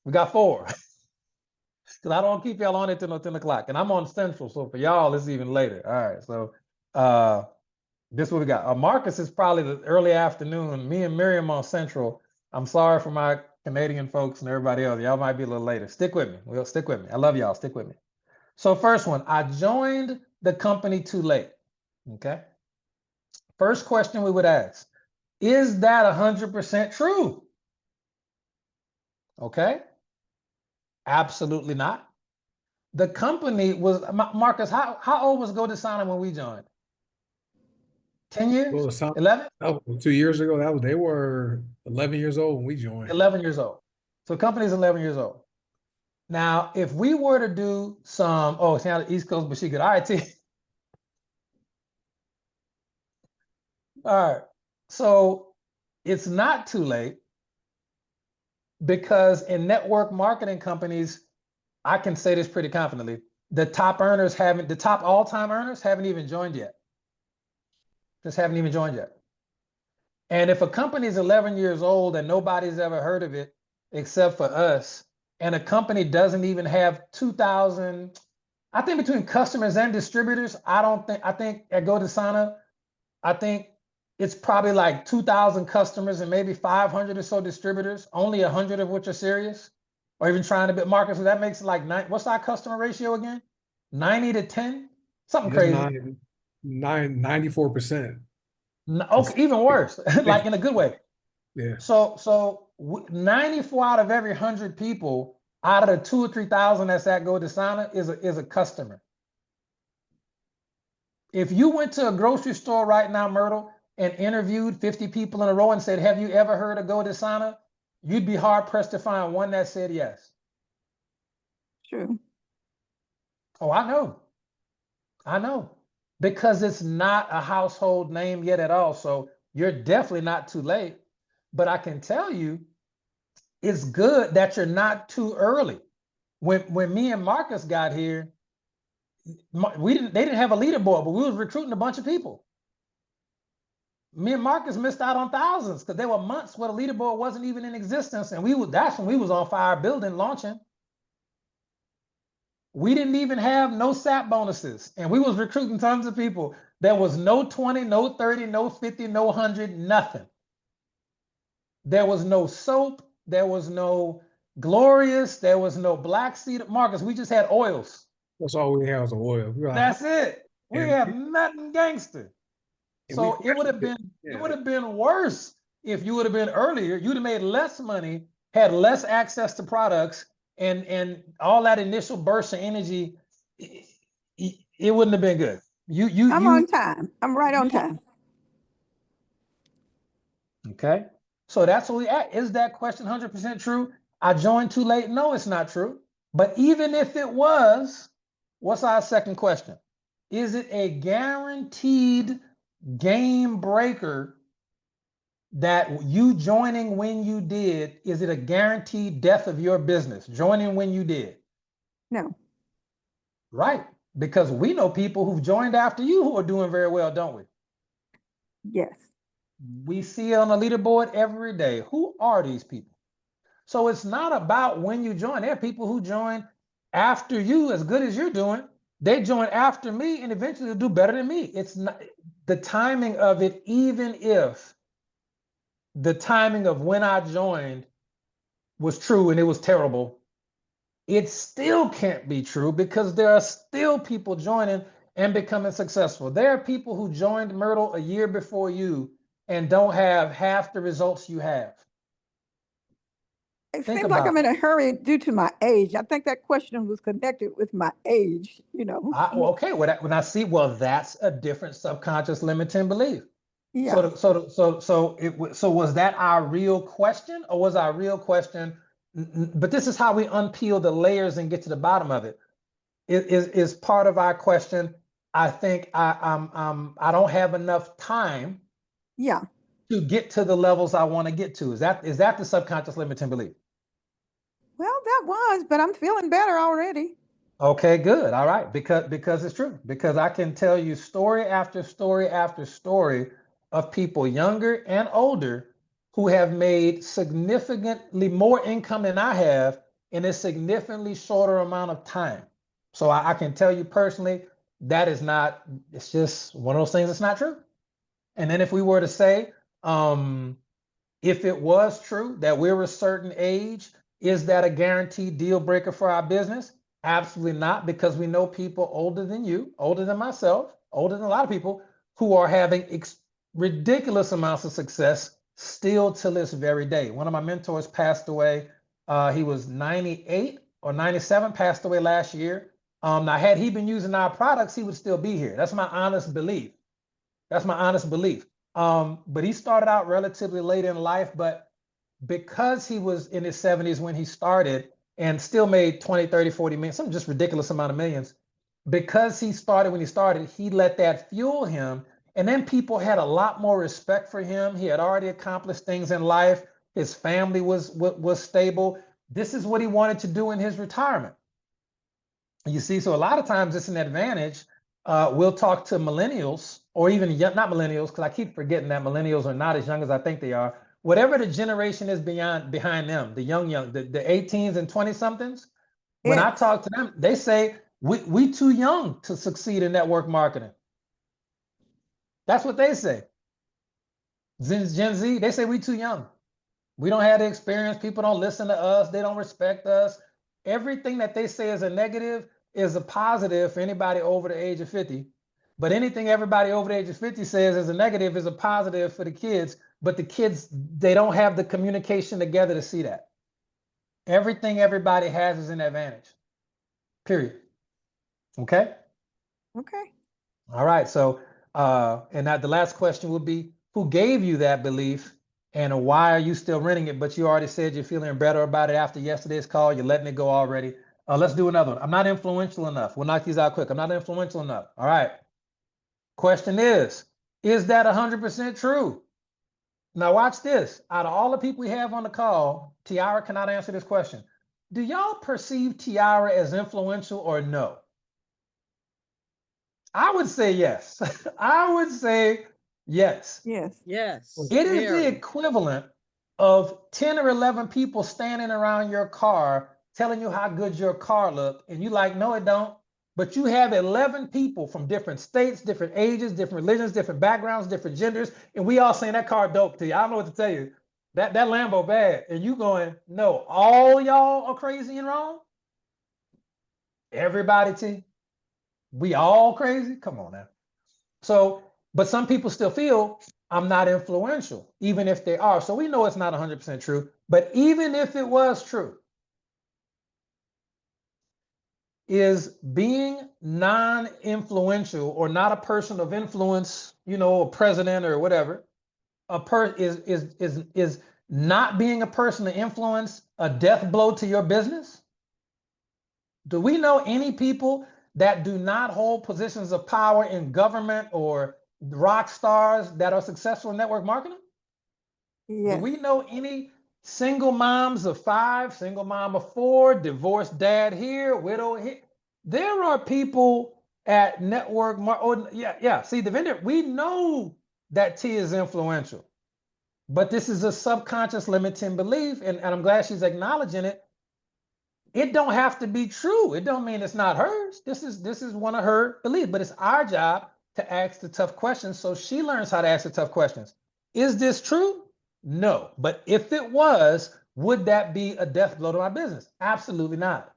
We got 4. Because I don't keep y'all on it till 10 o'clock. And I'm on Central, so for y'all, it's even later. All right, so this is what we got. Marcus is probably the early afternoon. Me and Miriam on Central. I'm sorry for my Canadian folks and everybody else. Y'all might be a little later. Stick with me. Well, stick with me. I love y'all. Stick with me. So first one, I joined the company too late. Okay. First question we would ask, is that 100% true? Okay. Absolutely not. The company was, Marcus, how old was Go Designer when we joined? 10 years? Well, some 11? 2 years ago, they were 11 years old when we joined. 11 years old. So company's 11 years old. Now, if we were to do some, oh, it's not the East Coast, but she could, all right, T. All right. So it's not too late because in network marketing companies, I can say this pretty confidently, the top all-time earners haven't even joined yet. Just haven't even joined yet. And if a company is 11 years old and nobody's ever heard of it except for us, and a company doesn't even have 2,000, I think between customers and distributors, I think at GoDesigner, I think it's probably like 2,000 customers and maybe 500 or so distributors, only 100 of which are serious, or even trying to bit markets. So that makes it like what's our customer ratio again? 90 to 10? Something crazy. 94%. Okay, even worse, like in a good way. Yeah. So 94 out of every 100 people out of the 2,000 or 3,000 that's at GoDesigner is a customer. If you went to a grocery store right now, Myrtle, and interviewed 50 people in a row and said, have you ever heard of GoDesigner? You'd be hard pressed to find one that said yes. True. Oh, I know. Because it's not a household name yet at all. So you're definitely not too late. But I can tell you, it's good that you're not too early. When me and Marcus got here, they didn't have a leaderboard, but we was recruiting a bunch of people. Me and Marcus missed out on thousands because there were months where the leaderboard wasn't even in existence, and that's when we was on fire building, launching. We didn't even have no SAP bonuses, and we was recruiting tons of people. There was no 20, no 30, no 50, no 100, nothing. There was no soap. There was no Glorious. There was no Black Seed. Marcus, we just had oils. That's all we had was oil. That's it. We had nothing gangster. So it would have been worse if you would have been earlier. You'd have made less money, had less access to products, and all that initial burst of energy. It wouldn't have been good. I'm on time. I'm right on time. Okay. So that's what we at. Is that question 100% true? I joined too late. No, it's not true. But even if it was, what's our second question? Is it a guaranteed game breaker that you joining when you did? Is it a guaranteed death of your business, joining when you did? No. Right. Because we know people who've joined after you who are doing very well, don't we? Yes. We see it on the leaderboard every day. Who are these people? So it's not about when you join. There are people who join after you, as good as you're doing. They join after me and eventually they'll do better than me. It's not the timing of it, even if the timing of when I joined was true and it was terrible, it still can't be true because there are still people joining and becoming successful. There are people who joined Myrtle a year before you and don't have half the results you have. It seems like I'm in a hurry due to my age. I think that question was connected with my age, you know. Okay, well, that's a different subconscious limiting belief. Yeah. So was that our real question, or was our real question? But this is how we unpeel the layers and get to the bottom of it. Is part of our question. I think I don't have enough time. Yeah. To get to the levels I want to get to. Is that the subconscious limiting belief? Well, that was, but I'm feeling better already. Okay, good. All right, because it's true. Because I can tell you story after story after story of people younger and older who have made significantly more income than I have in a significantly shorter amount of time. So I can tell you personally, that is not, it's just one of those things that's not true. And then if we were to say, if it was true that we're a certain age, is that a guaranteed deal breaker for our business? Absolutely not, because we know people older than you, older than myself, older than a lot of people who are having ridiculous amounts of success still to this very day. One of my mentors passed away. He was 98 or 97, passed away last year. Now, had he been using our products, he would still be here. That's my honest belief. That's my honest belief. But he started out relatively late in life, but because he was in his 70s when he started and still made 20, 30, 40 million, some just ridiculous amount of millions, because he started when he started, he let that fuel him. And then people had a lot more respect for him. He had already accomplished things in life. His family was stable. This is what he wanted to do in his retirement. You see, so a lot of times it's an advantage. We'll talk to millennials, or even not millennials, because I keep forgetting that millennials are not as young as I think they are. Whatever the generation is behind them, the young, the 18s and 20 somethings. When I Yes. talk to them, they say we too young to succeed in network marketing. That's what they say. Gen Z, they say we too young. We don't have the experience. People don't listen to us. They don't respect us. Everything that they say is a negative is a positive for anybody over the age of 50. But anything everybody over the age of 50 says is a negative is a positive for the kids. But the kids, they don't have the communication together to see that. Everything everybody has is an advantage. Period. Okay? Okay. All right. So, and now the last question would be, who gave you that belief and why are you still renting it? But you already said you're feeling better about it after yesterday's call. You're letting it go already. Let's do another one. I'm not influential enough. We'll knock these out quick. I'm not influential enough. All right. Question is that 100% true? Now watch this. Out of all the people we have on the call, Tiara cannot answer this question. Do y'all perceive Tiara as influential or no? I would say yes. I would say yes. Yes. Yes. It is the very. equivalent of 10 or 11 people standing around your car telling you how good your car looked, and you like, no, it don't. But you have 11 people from different states, different ages, different religions, different backgrounds, different genders, and we all saying that car dope to you. I don't know what to tell you. That Lambo bad. And you going, no, all y'all are crazy and wrong? Everybody, T? We all crazy? Come on now. So, but some people still feel I'm not influential, even if they are. So we know it's not 100% true. But even if it was true, is being non-influential or not a person of influence, you know, a president or whatever, is not being a person of influence a death blow to your business? Do we know any people that do not hold positions of power in government or rock stars that are successful in network marketing? Yes. Do we know any single moms of 5, single mom of 4, divorced dad here, widow here? There are people at network. See, the vendor, we know that T is influential, but this is a subconscious limiting belief, and I'm glad she's acknowledging it. It don't have to be true. It don't mean it's not hers. This is one of her beliefs, but it's our job to ask the tough questions so she learns how to ask the tough questions. Is this true? No. But if it was, would that be a death blow to my business? Absolutely not.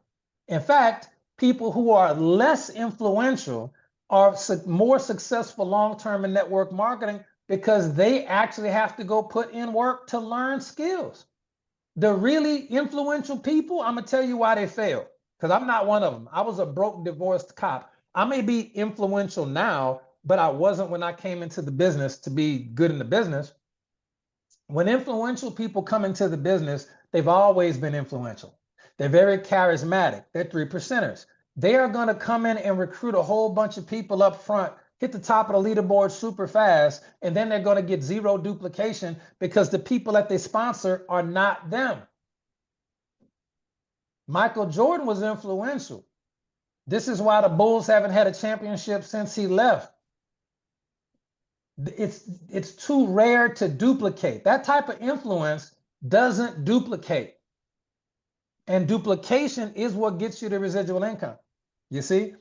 In fact, people who are less influential are more successful long-term in network marketing because they actually have to go put in work to learn skills. The really influential people, I'm gonna tell you why they fail, because I'm not one of them. I was a broke, divorced cop. I may be influential now, but I wasn't when I came into the business to be good in the business. When influential people come into the business, they've always been influential. They're very charismatic. They're 3%ers. They are going to come in and recruit a whole bunch of people up front, hit the top of the leaderboard super fast, and then they're going to get zero duplication because the people that they sponsor are not them. Michael Jordan was influential. This is why the Bulls haven't had a championship since he left. It's too rare to duplicate. That type of influence doesn't duplicate. And duplication is what gets you the residual income. You see?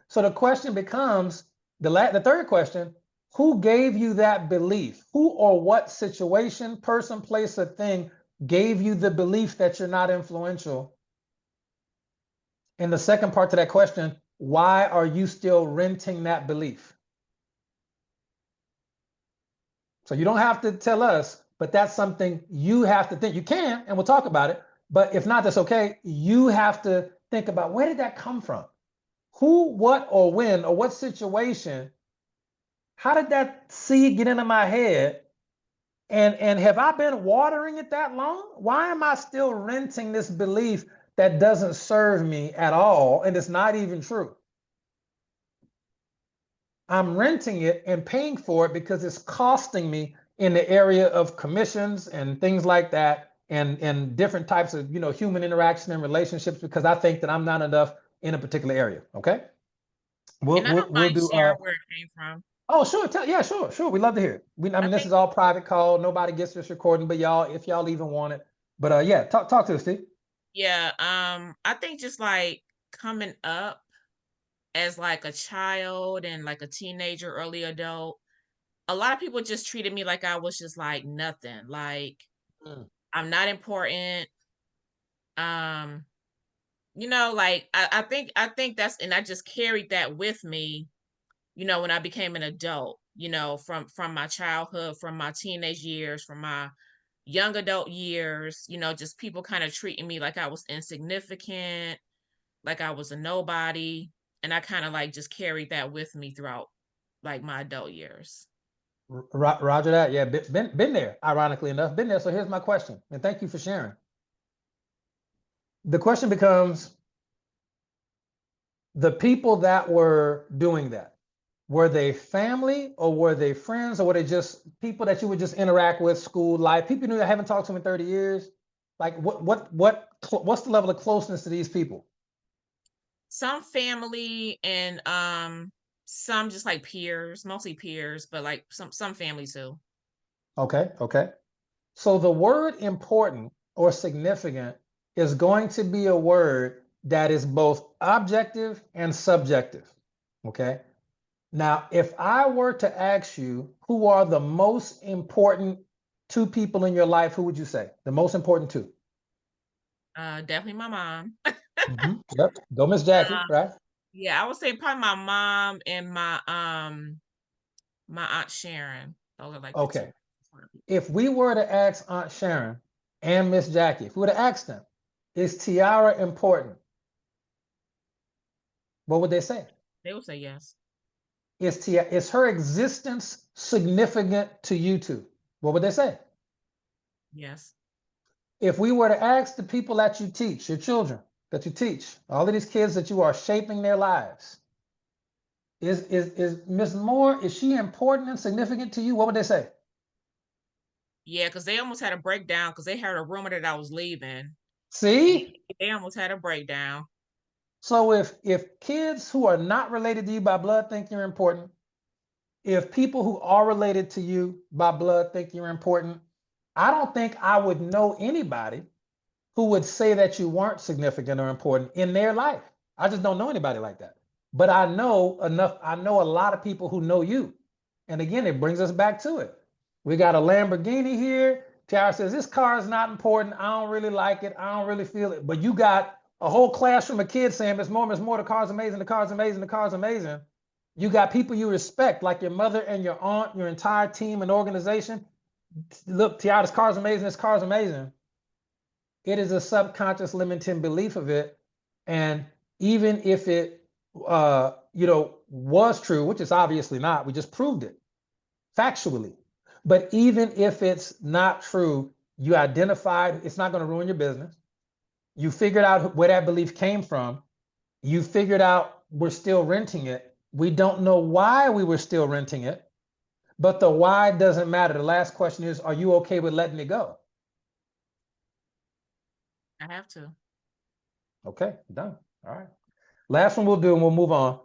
So the question becomes, the third question, who gave you that belief? Who or what situation, person, place, or thing gave you the belief that you're not influential? And the second part to that question, why are you still renting that belief? So you don't have to tell us, but that's something you have to think. You can, and we'll talk about it. But if not, that's okay. You have to think about, where did that come from? Who, what, or when, or what situation? How did that seed get into my head? And have I been watering it that long? Why am I still renting this belief that doesn't serve me at all, and it's not even true? I'm renting it and paying for it because it's costing me in the area of commissions and things like that, and different types of, you know, human interaction and relationships, because I think that I'm not enough in a particular area. Okay. And I don't We'll mind do sharing where it came from. oh, sure. Yeah, sure. We love to hear it. I mean, this think is all private call. Nobody gets this recording, but y'all, if y'all even want it. But yeah, talk to us, Steve. Yeah, I think just like coming up as like a child and like a teenager, early adult, a lot of people just treated me like I was just like nothing. Like Mm. I'm not important. Um, like I think that's, and I just carried that with me, when I became an adult, from my childhood, from my teenage years, from my young adult years, just people kind of treating me like I was insignificant, like I was a nobody. And I kind of like just carried that with me throughout like my adult years. Roger that. Yeah, been there. Ironically enough, been there. So here's my question, and thank you for sharing. The question becomes, the people that were doing that, were they family, or were they friends, or were they just people that you would just interact with, school life, people you knew that haven't talked to in 30 years? Like what's the level of closeness to these people? Some family and some just like peers, mostly peers, but like some family too. Okay. So the word important or significant is going to be a word that is both objective and subjective. Okay. Now, if I were to ask you who are the most important two people in your life, who would you say? The most important two? Definitely my mom. Yep. Go, Miss Jackie, right? Yeah, I would say probably my mom and my aunt Sharon. Those are like the two Okay. important people. If we were to ask Aunt Sharon and Miss Jackie, if we were to ask them, is Tiara important? What would they say? They would say yes. Is her existence significant to you two? What would they say? Yes. If we were to ask the people that you teach, your children that you teach, all of these kids that you are shaping their lives, is Miss Moore, is she important and significant to you? What would they say? Yeah, because they almost had a breakdown because they heard a rumor that I was leaving. See? They almost had a breakdown. So if kids who are not related to you by blood think you're important, if people who are related to you by blood think you're important, I don't think I would know anybody who would say that you weren't significant or important in their life. I just don't know anybody like that. But I know enough. I know a lot of people who know you. And again, it brings us back to it. We got a Lamborghini here. Tiara says, this car is not important. I don't really like it. I don't really feel it. But you got a whole classroom of kids saying, Miss Moore, the car's amazing, the car's amazing, the car's amazing. You got people you respect, like your mother and your aunt, your entire team and organization. Look, Tiara, this car's amazing, this car's amazing. It is a subconscious limiting belief of it. And even if it was true, which is obviously not, we just proved it factually. But even if it's not true, you identified, it's not going to ruin your business. You figured out where that belief came from. You figured out we're still renting it. We don't know why we were still renting it, but the why doesn't matter. The last question is, are you okay with letting it go? I have to. Okay, done. All right. Last one we'll do, and we'll move on.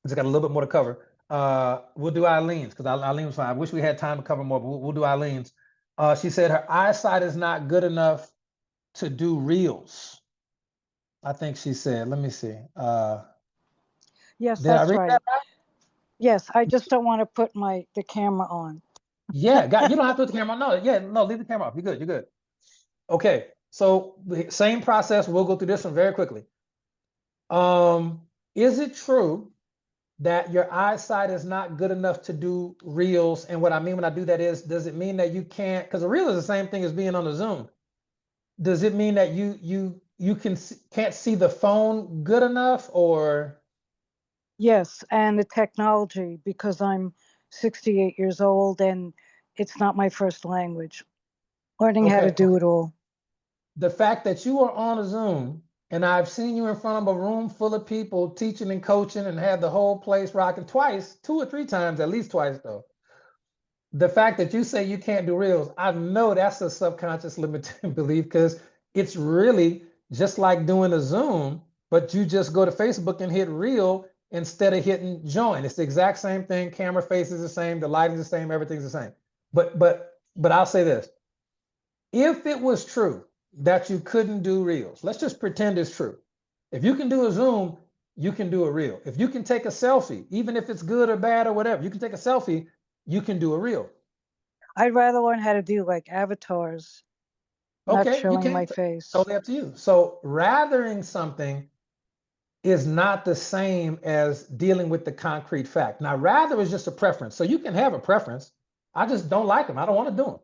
Just got a little bit more to cover. We'll do Eileen's because Eileen was fine. I wish we had time to cover more, but we'll do Eileen's. She said her eyesight is not good enough to do reels. I think she said, let me see. Yes, Did I that's read right. that right? Yes, I just don't want to put the camera on. Yeah, you don't have to put the camera on. No, yeah, no, leave the camera off. You're good, you're good. Okay, so the same process. We'll go through this one very quickly. Is it true that your eyesight is not good enough to do reels? And what I mean when I do that is, does it mean that you can't, because a reel is the same thing as being on the Zoom. Does it mean that you can't see the phone good enough, or? Yes, and the technology, because I'm 68 years old and it's not my first language. Learning how to Okay, do okay. it all. The fact that you are on a Zoom and I've seen you in front of a room full of people teaching and coaching and had the whole place rocking twice, 2 or 3 times, at least twice though. The fact that you say you can't do reels, I know that's a subconscious limiting belief, because it's really just like doing a Zoom, but you just go to Facebook and hit reel instead of hitting join. It's the exact same thing. Camera face is the same, the lighting is the same, everything's the same. But I'll say this. If it was true that you couldn't do reels, let's just pretend it's true. If you can do a Zoom, you can do a reel. If you can take a selfie, even if it's good or bad or whatever, you can take a selfie, you can do a reel. I'd rather learn how to do like avatars, not Okay, you showing can. my face. Totally up to you. So rathering something is not the same as dealing with the concrete fact. Now, rather is just a preference. So you can have a preference. I just don't like them. I don't want to do them.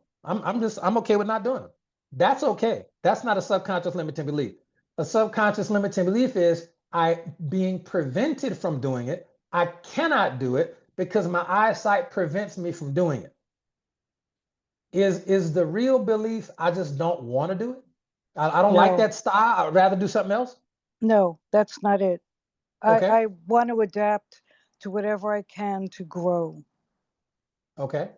I'm okay with not doing them. That's okay. That's not a subconscious limiting belief. A subconscious limiting belief is I being prevented from doing it. I cannot do it because my eyesight prevents me from doing it. Is the real belief I just don't want to do it? I don't like No, that style. I'd rather do something else. no, that's not it. Okay. I want to adapt to whatever I can to grow. Okay.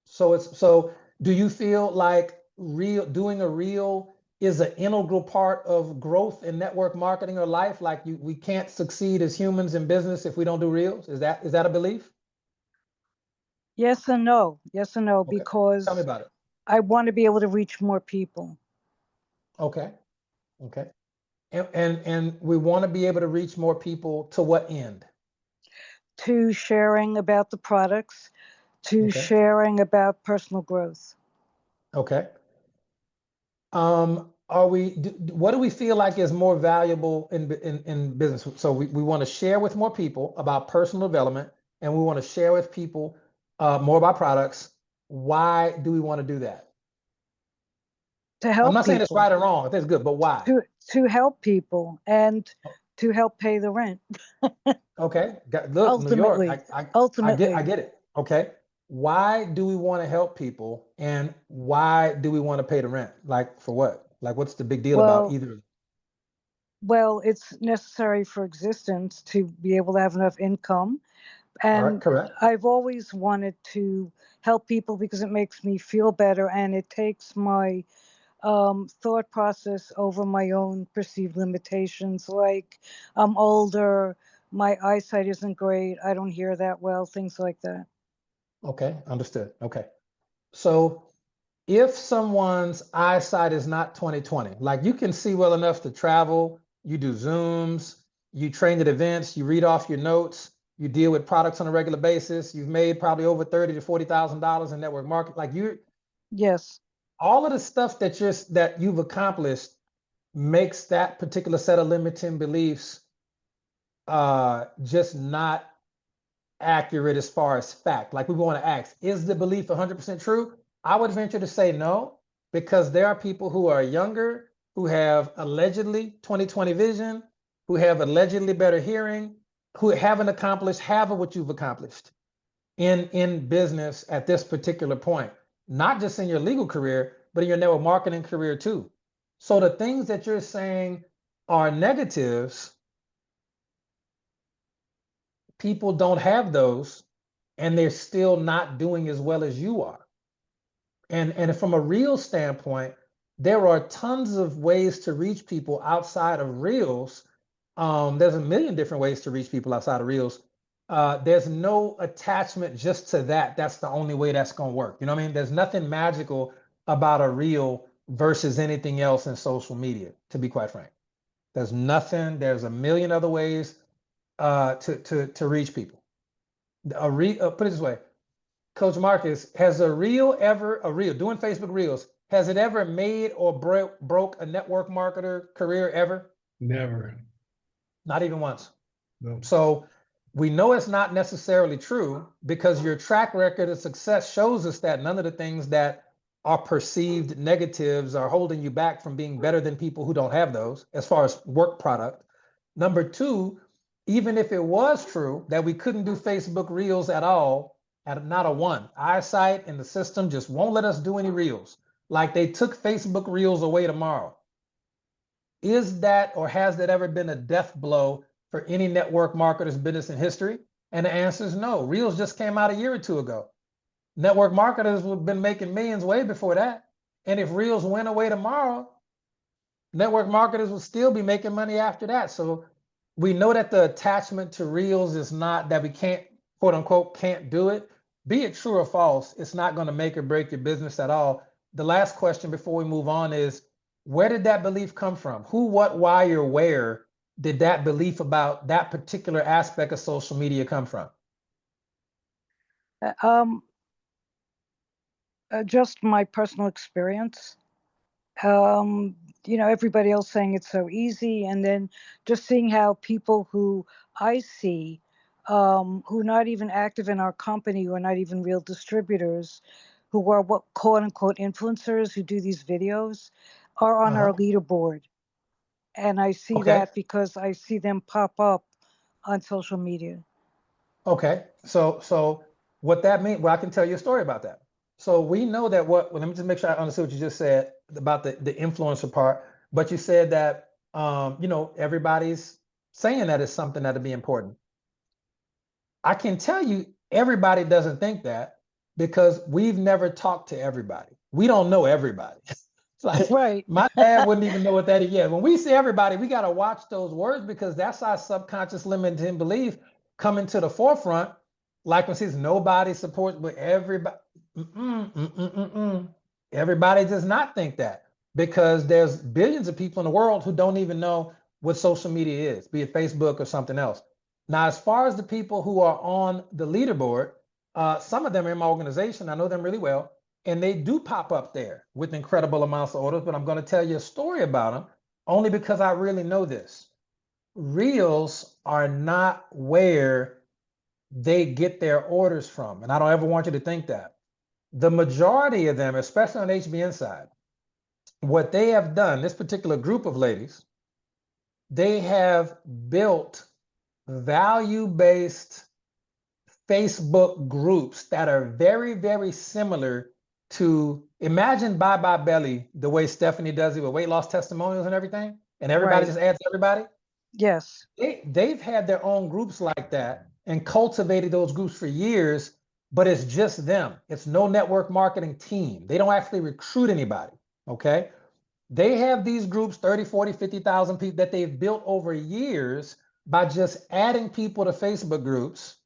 So do you feel like doing a reel is an integral part of growth in network marketing or life? Like we can't succeed as humans in business if we don't do reels? Is that a belief? Yes and no. Yes and no, Okay. Tell me because about it. I want to be able to reach more people. Okay. Okay. And we want to be able to reach more people to what end? To sharing about the products, to Okay. sharing about personal growth. Okay. What do we feel like is more valuable in business? So we want to share with more people about personal development, and we want to share with people more about products. Why do we want to do that? To I'm help not saying it's people, right or wrong. That's good, but why? to help people and to help pay the rent. Okay. Look, New York, Ultimately, I ultimately. get it. Okay. Why do we want to help people, and why do we want to pay the rent? Like for what? Like what's the big deal about Well, either? well, it's necessary for existence to be able to have enough income. All right, And correct. I've always wanted to help people because it makes me feel better and it takes my thought process over my own perceived limitations. Like I'm older, my eyesight isn't great, I don't hear that well, things like that. Okay, understood. Okay. So if someone's eyesight is not 20/20, like you can see well enough to travel, you do Zooms, you train at events, you read off your notes, you deal with products on a regular basis, you've made probably over $30,000 to $40,000 in network market. Like Yes. all of the stuff that you've accomplished makes that particular set of limiting beliefs just not accurate as far as fact. Like we want to ask, is the belief 100% true? I would venture to say no, because there are people who are younger, who have allegedly 20/20 vision, who have allegedly better hearing, who haven't accomplished half of what you've accomplished in business at this particular point, not just in your legal career, but in your network marketing career too. So the things that you're saying are negatives, people don't have those, and they're still not doing as well as you are. And from a real standpoint, there are tons of ways to reach people outside of reels. There's a million different ways to reach people outside of reels. there's no attachment just to that. That's the only way that's going to work. You know what I mean? There's nothing magical about a reel versus anything else in social media, to be quite frank. There's nothing, there's a million other ways to reach people. Put it this way, Coach Marcus, has a reel doing Facebook Reels, has it ever made or broke a network marketer career ever? Never. Not even once. No. So we know it's not necessarily true because your track record of success shows us that none of the things that are perceived negatives are holding you back from being better than people who don't have those as far as work product. Number two, even if it was true that we couldn't do Facebook Reels at all, at not a one, eyesight and the system just won't let us do any Reels. Like they took Facebook Reels away tomorrow. Is that, or has that ever been a death blow for any network marketer's business in history? And the answer is no. Reels just came out a year or two ago. Network marketers would have been making millions way before that. And if Reels went away tomorrow, network marketers would still be making money after that. So we know that the attachment to Reels is not that we can't, quote unquote, can't do it. Be it true or false, it's not going to make or break your business at all. The last question before we move on is, where did that belief come from? Who, what, why, or where did that belief about that particular aspect of social media come from? Just my personal experience. Everybody else saying it's so easy, and then just seeing how people who I see, who are not even active in our company, who are not even real distributors, who are what quote unquote influencers who do these videos, are on our leaderboard. And I see that because I see them pop up on social media. Okay, so what that means, well, I can tell you a story about that. So we know that let me just make sure I understood what you just said about the influencer part, but you said that, everybody's saying that is something that'll be important. I can tell you everybody doesn't think that because we've never talked to everybody. We don't know everybody. It's like, Right. my dad wouldn't even know what that is. Yeah, when we say everybody, we got to watch those words because that's our subconscious limiting belief coming to the forefront. Like when it says nobody supports, but everybody, everybody does not think that because there's billions of people in the world who don't even know what social media is, be it Facebook or something else. Now, as far as the people who are on the leaderboard, some of them are in my organization. I know them really well. And they do pop up there with incredible amounts of orders, but I'm going to tell you a story about them only because I really know this. Reels are not where they get their orders from. And I don't ever want you to think that. The majority of them, especially on HBN side, what they have done, this particular group of ladies, they have built value-based Facebook groups that are very, very similar to, imagine Bye Bye Belly, the way Stephanie does it with weight loss testimonials and everything, and everybody just adds everybody. Yes. They've had their own groups like that and cultivated those groups for years, but it's just them. It's no network marketing team. They don't actually recruit anybody, okay? They have these groups, 30, 40, 50,000 people that they've built over years by just adding people to Facebook groups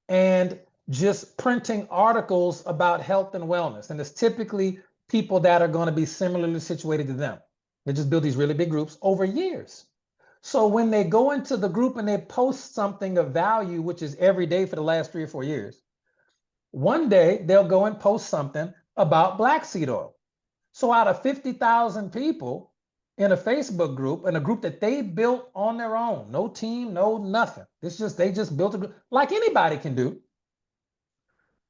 and just printing articles about health and wellness. And it's typically people that are going to be similarly situated to them. They just build these really big groups over years. So when they go into the group and they post something of value, which is every day for the last 3 or 4 years, one day they'll go and post something about black seed oil. So out of 50,000 people in a Facebook group, and a group that they built on their own, no team, no nothing. They just built a group like anybody can do.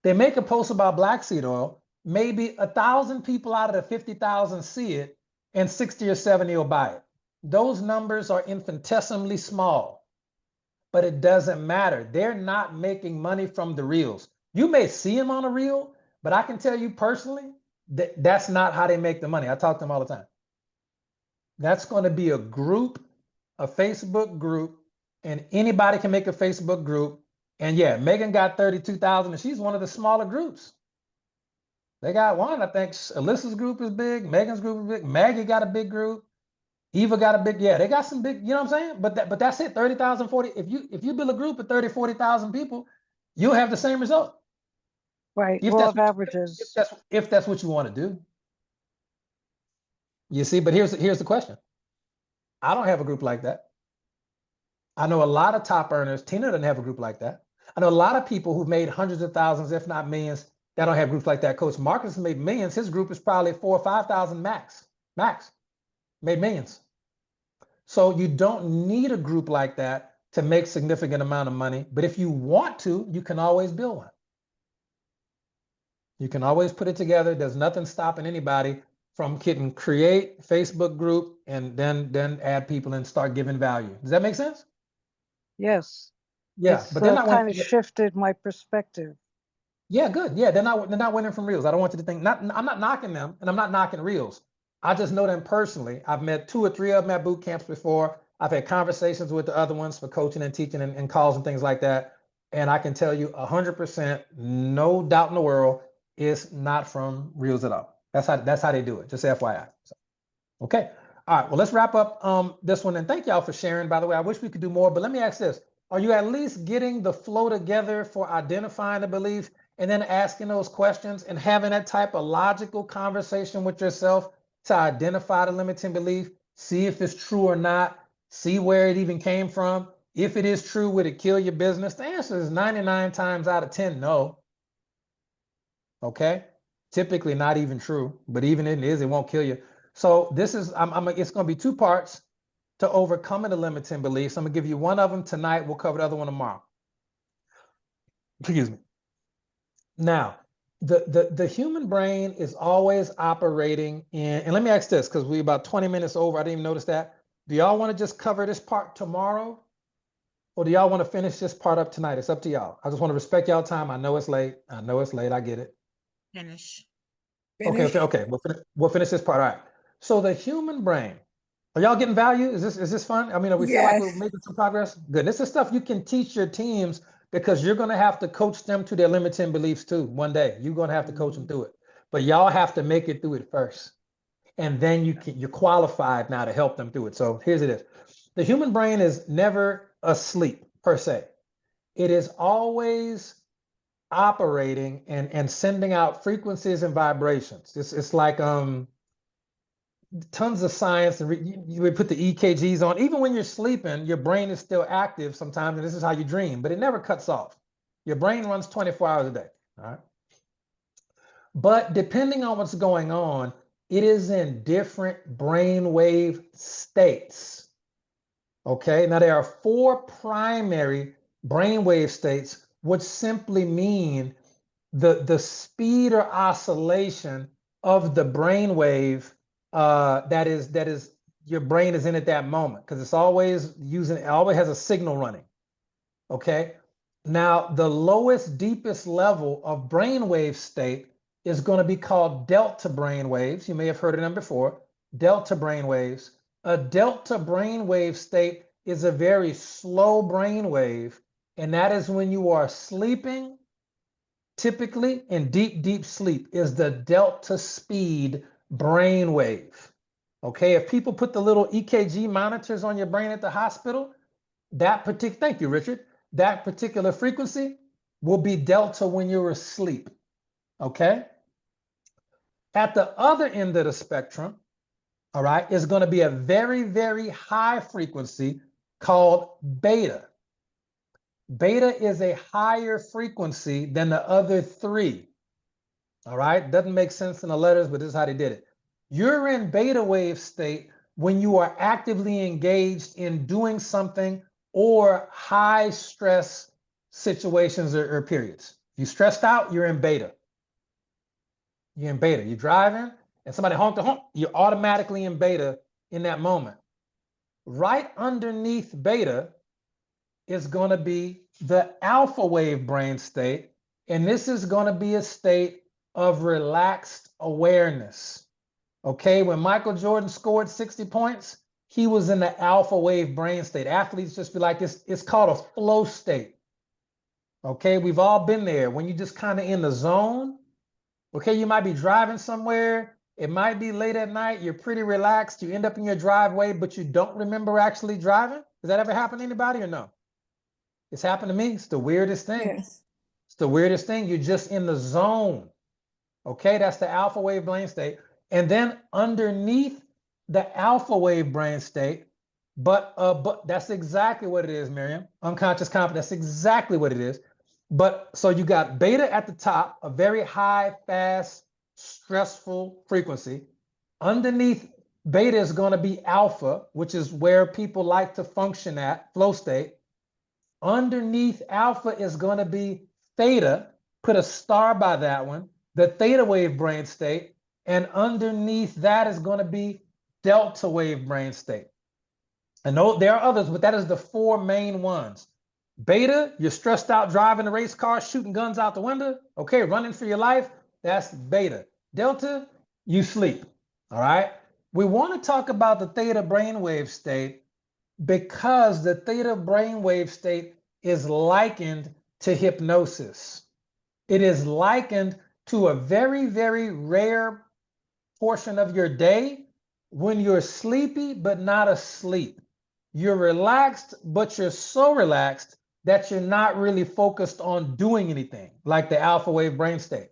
They make a post about black seed oil, maybe 1,000 people out of the 50,000 see it, and 60 or 70 will buy it. Those numbers are infinitesimally small, but it doesn't matter. They're not making money from the reels. You may see them on a reel, but I can tell you personally, that's not how they make the money. I talk to them all the time. That's going to be a group, a Facebook group, and anybody can make a Facebook group. And yeah, Megan got 32,000, and she's one of the smaller groups. They got one, I think Alyssa's group is big, Megan's group is big, Maggie got a big group. Eva got a big, yeah, they got some big, you know what I'm saying? But that's it, 30,000, 40. If you build a group of 30, 40,000 people, you'll have the same result. Right, If law that's of what if averages. that's what you want to do. You see, but here's the question. I don't have a group like that. I know a lot of top earners. Tina doesn't have a group like that. I know a lot of people who've made hundreds of thousands, if not millions, that don't have groups like that. Coach Marcus has made millions. His group is probably 4,000 or 5,000 max. Made millions. So you don't need a group like that to make significant amount of money. But if you want to, you can always build one. You can always put it together. There's nothing stopping anybody from getting create Facebook group and then add people and start giving value. Does that make sense? Yes, Yeah, it's but they're not kind winning. of shifted my perspective. Yeah, good. Yeah, they're not winning from Reels. I don't want you to think I'm not knocking them, and I'm not knocking Reels. I just know them personally. I've met 2 or 3 of them at boot camps before. I've had conversations with the other ones for coaching and teaching and calls and things like that. And I can tell you 100%, no doubt in the world, it's not from Reels at all. That's how they do it. Just FYI. So, okay. All right. Well, let's wrap up this one. And thank y'all for sharing. By the way, I wish we could do more, but let me ask this. Are you at least getting the flow together for identifying the belief and then asking those questions and having that type of logical conversation with yourself to identify the limiting belief, see if it's true or not, see where it even came from? If it is true, would it kill your business? The answer is 99 times out of 10, no. Okay. Typically not even true, but even if it is, it won't kill you. So this is, it's going to be 2 parts to overcoming the limiting beliefs. I'm gonna give you one of them tonight. We'll cover the other one tomorrow. Excuse me. Now, the human brain is always operating in, and let me ask this, because we're about 20 minutes over. I didn't even notice that. Do y'all want to just cover this part tomorrow? Or do y'all want to finish this part up tonight? It's up to y'all. I just want to respect y'all time. I know it's late. I get it. Finish. Okay. We'll finish this part. All right. So the human brain, are y'all getting value? Is this fun? I mean, we feel like we're Yes. making some progress? Good. This is stuff you can teach your teams because you're going to have to coach them to their limiting beliefs too. One day you're going to have to coach them through it, but y'all have to make it through it first. And then you're qualified now to help them through it. So here's it is. The human brain is never asleep per se. It is always operating and sending out frequencies and vibrations. It's like, tons of science, and you would put the EKGs on. Even when you're sleeping, your brain is still active sometimes, and this is how you dream, but it never cuts off. Your brain runs 24 hours a day, all right? But depending on what's going on, it is in different brainwave states, okay? Now, there are 4 primary brainwave states, which simply mean the speed or oscillation of the brainwave that is your brain is in at that moment, because it always has a signal running. Okay. Now, the lowest, deepest level of brainwave state is going to be called delta brainwaves. You may have heard of them before. Delta brainwaves. A delta brainwave state is a very slow brainwave, and that is when you are sleeping. Typically in deep sleep is the delta speed brainwave. Okay, if people put the little EKG monitors on your brain at the hospital, thank you, Richard, that particular frequency will be delta when you're asleep. Okay. At the other end of the spectrum, all right, is going to be a very, very high frequency called beta. Beta is a higher frequency than the other 3. All right, doesn't make sense in the letters, but this is how they did it. You're in beta wave state when you are actively engaged in doing something or high stress situations or periods. If you're stressed out, you're in beta. You're in beta. You're driving and somebody honk the honk, you're automatically in beta in that moment. Right underneath beta is going to be the alpha wave brain state, and this is going to be a state of relaxed awareness. Okay, when Michael Jordan scored 60 points, he was in the alpha wave brain state. Athletes just be like this. It's called a flow state. Okay, we've all been there when you just kind of in the zone. Okay, you might be driving somewhere It might be late at night, you're pretty relaxed, you end up in your driveway, but you don't remember actually driving. Does that ever happen to anybody or no? It's happened to me. It's the weirdest thing. Yes. It's the weirdest thing. You're just in the zone. Okay, that's the alpha wave brain state. And then underneath the alpha wave brain state, but that's exactly what it is, Miriam. Unconscious competence, that's exactly what it is. But so you got beta at the top, a very high, fast, stressful frequency. Underneath beta is going to be alpha, which is where people like to function at, flow state. Underneath alpha is going to be theta, put a star by that one, the theta wave brain state. And underneath that is going to be delta wave brain state. And there are others, but that is the four main ones. Beta, you're stressed out driving a race car, shooting guns out the window, okay, running for your life, that's beta. Delta, you sleep, all right? We want to talk about the theta brainwave state because the theta brainwave state is likened to hypnosis. It is likened to a very, very rare portion of your day when you're sleepy but not asleep. You're relaxed, but you're so relaxed that you're not really focused on doing anything, like the alpha wave brain state.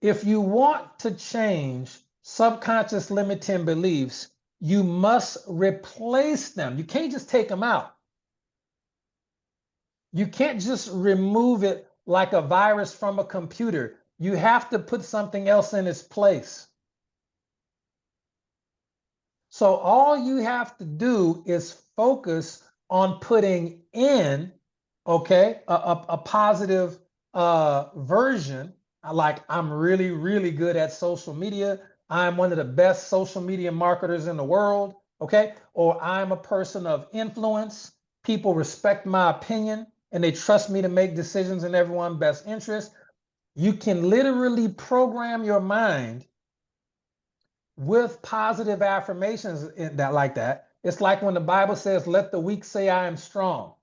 If you want to change subconscious limiting beliefs, you must replace them. You can't just take them out. You can't just remove it like a virus from a computer. You have to put something else in its place. So all you have to do is focus on putting in, okay, a positive version. Like, I'm really, really good at social media. I'm one of the best social media marketers in the world, okay? Or I'm a person of influence. People respect my opinion and they trust me to make decisions in everyone's best interest. You can literally program your mind with positive affirmations in that, like that. It's like when the Bible says, let the weak say I am strong.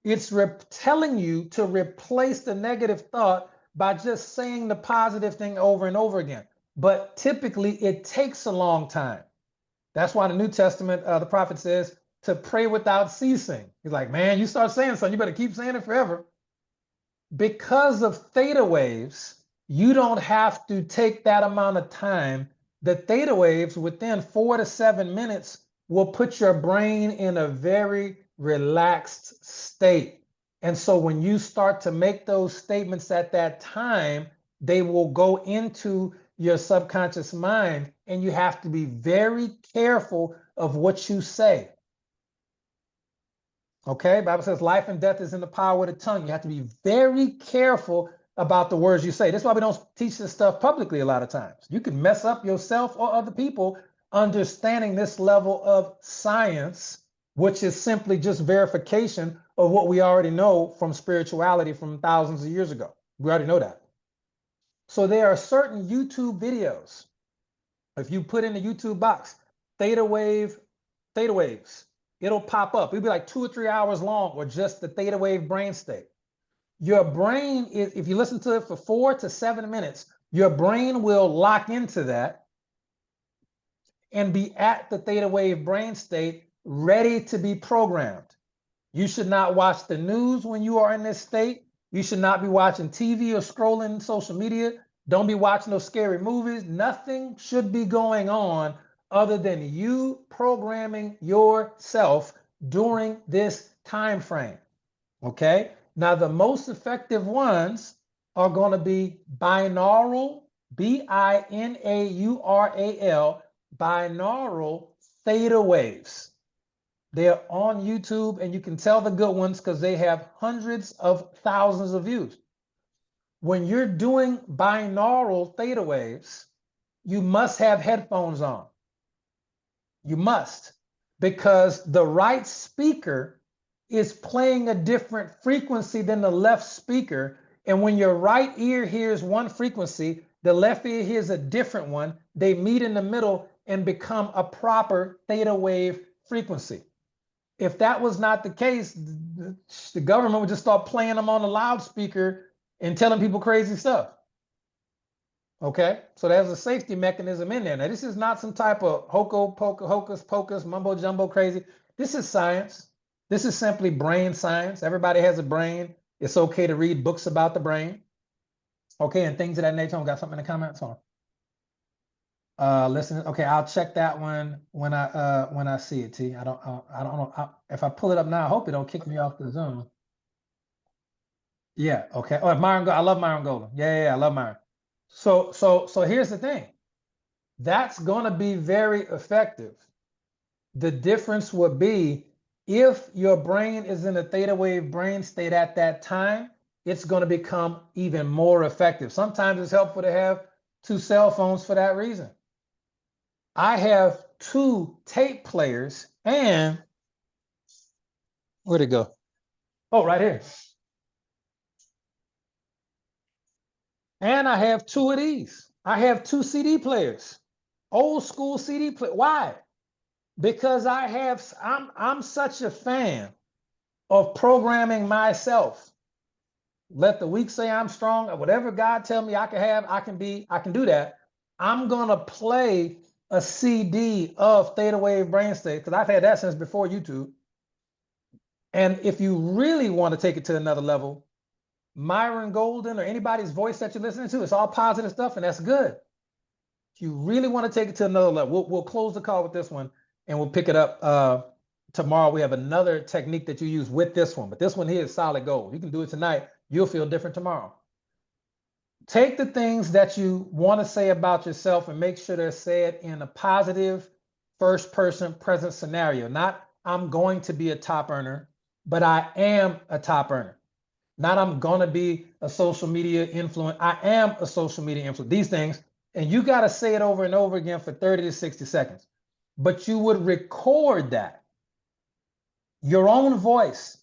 It's telling you to replace the negative thought by just saying the positive thing over and over again. But typically it takes a long time. That's why the New Testament, the prophet says to pray without ceasing. He's like, man, you start saying something, you better keep saying it forever. Because of theta waves, you don't have to take that amount of time. The theta waves within 4 to 7 minutes will put your brain in a very relaxed state. And so when you start to make those statements at that time, they will go into your subconscious mind, and you have to be very careful of what you say. Okay, Bible says life and death is in the power of the tongue. You have to be very careful about the words you say. That's why we don't teach this stuff publicly a lot of times. You can mess up yourself or other people understanding this level of science, which is simply just verification of what we already know from spirituality from thousands of years ago. We already know that. So there are certain YouTube videos. If you put in the YouTube box, theta waves, it'll pop up. It'll be like 2 or 3 hours long, or just the theta wave brain state. Your brain is, if you listen to it for 4 to 7 minutes, your brain will lock into that and be at the theta wave brain state, ready to be programmed. You should not watch the news when you are in this state. You should not be watching TV or scrolling social media. Don't be watching those scary movies. Nothing should be going on other than you programming yourself during this time frame. Okay? Now, the most effective ones are going to be binaural, binaural, binaural theta waves. They're on YouTube, and you can tell the good ones because they have hundreds of thousands of views. When you're doing binaural theta waves, you must have headphones on. You must, because the right speaker is playing a different frequency than the left speaker. And when your right ear hears one frequency, the left ear hears a different one. They meet in the middle and become a proper theta wave frequency. If that was not the case, the government would just start playing them on the loudspeaker and telling people crazy stuff. Okay, so there's a safety mechanism in there. Now, this is not some type of hocus pocus, mumbo jumbo crazy. This is science. This is simply brain science. Everybody has a brain. It's okay to read books about the brain. Okay, and things of that nature. I got something in the comments on. Listen. Okay, I'll check that one when I see it. T. I don't know if I pull it up now. I hope it don't kick me off the Zoom. Yeah. Okay. Oh, Myron. I love Myron Golden. Yeah. I love Myron. So here's the thing. That's going to be very effective. The difference would be if your brain is in a theta wave brain state at that time, it's going to become even more effective. Sometimes it's helpful to have 2 cell phones for that reason. I have 2 tape players and where'd it go? Oh, right here. And I have 2 of these. I have 2 CD players, old school CD player. Why? Because I'm such a fan of programming myself. Let the weak say I'm strong. Whatever God tell me I can have, I can do that. I'm gonna play a CD of theta wave brain state because I've had that since before YouTube. And if you really want to take it to another level, Myron Golden or anybody's voice that you're listening to, it's all positive stuff, and that's good. If you really want to take it to another level, we'll close the call with this one, and we'll pick it up tomorrow. We have another technique that you use with this one, but this one here is solid gold. You can do it tonight. You'll feel different tomorrow. Take the things that you want to say about yourself and make sure they're said in a positive first-person present scenario. Not I'm going to be a top earner, but I am a top earner. Not I'm going to be a social media influencer. I am a social media influencer. These things, and you got to say it over and over again for 30 to 60 seconds. But you would record that. Your own voice.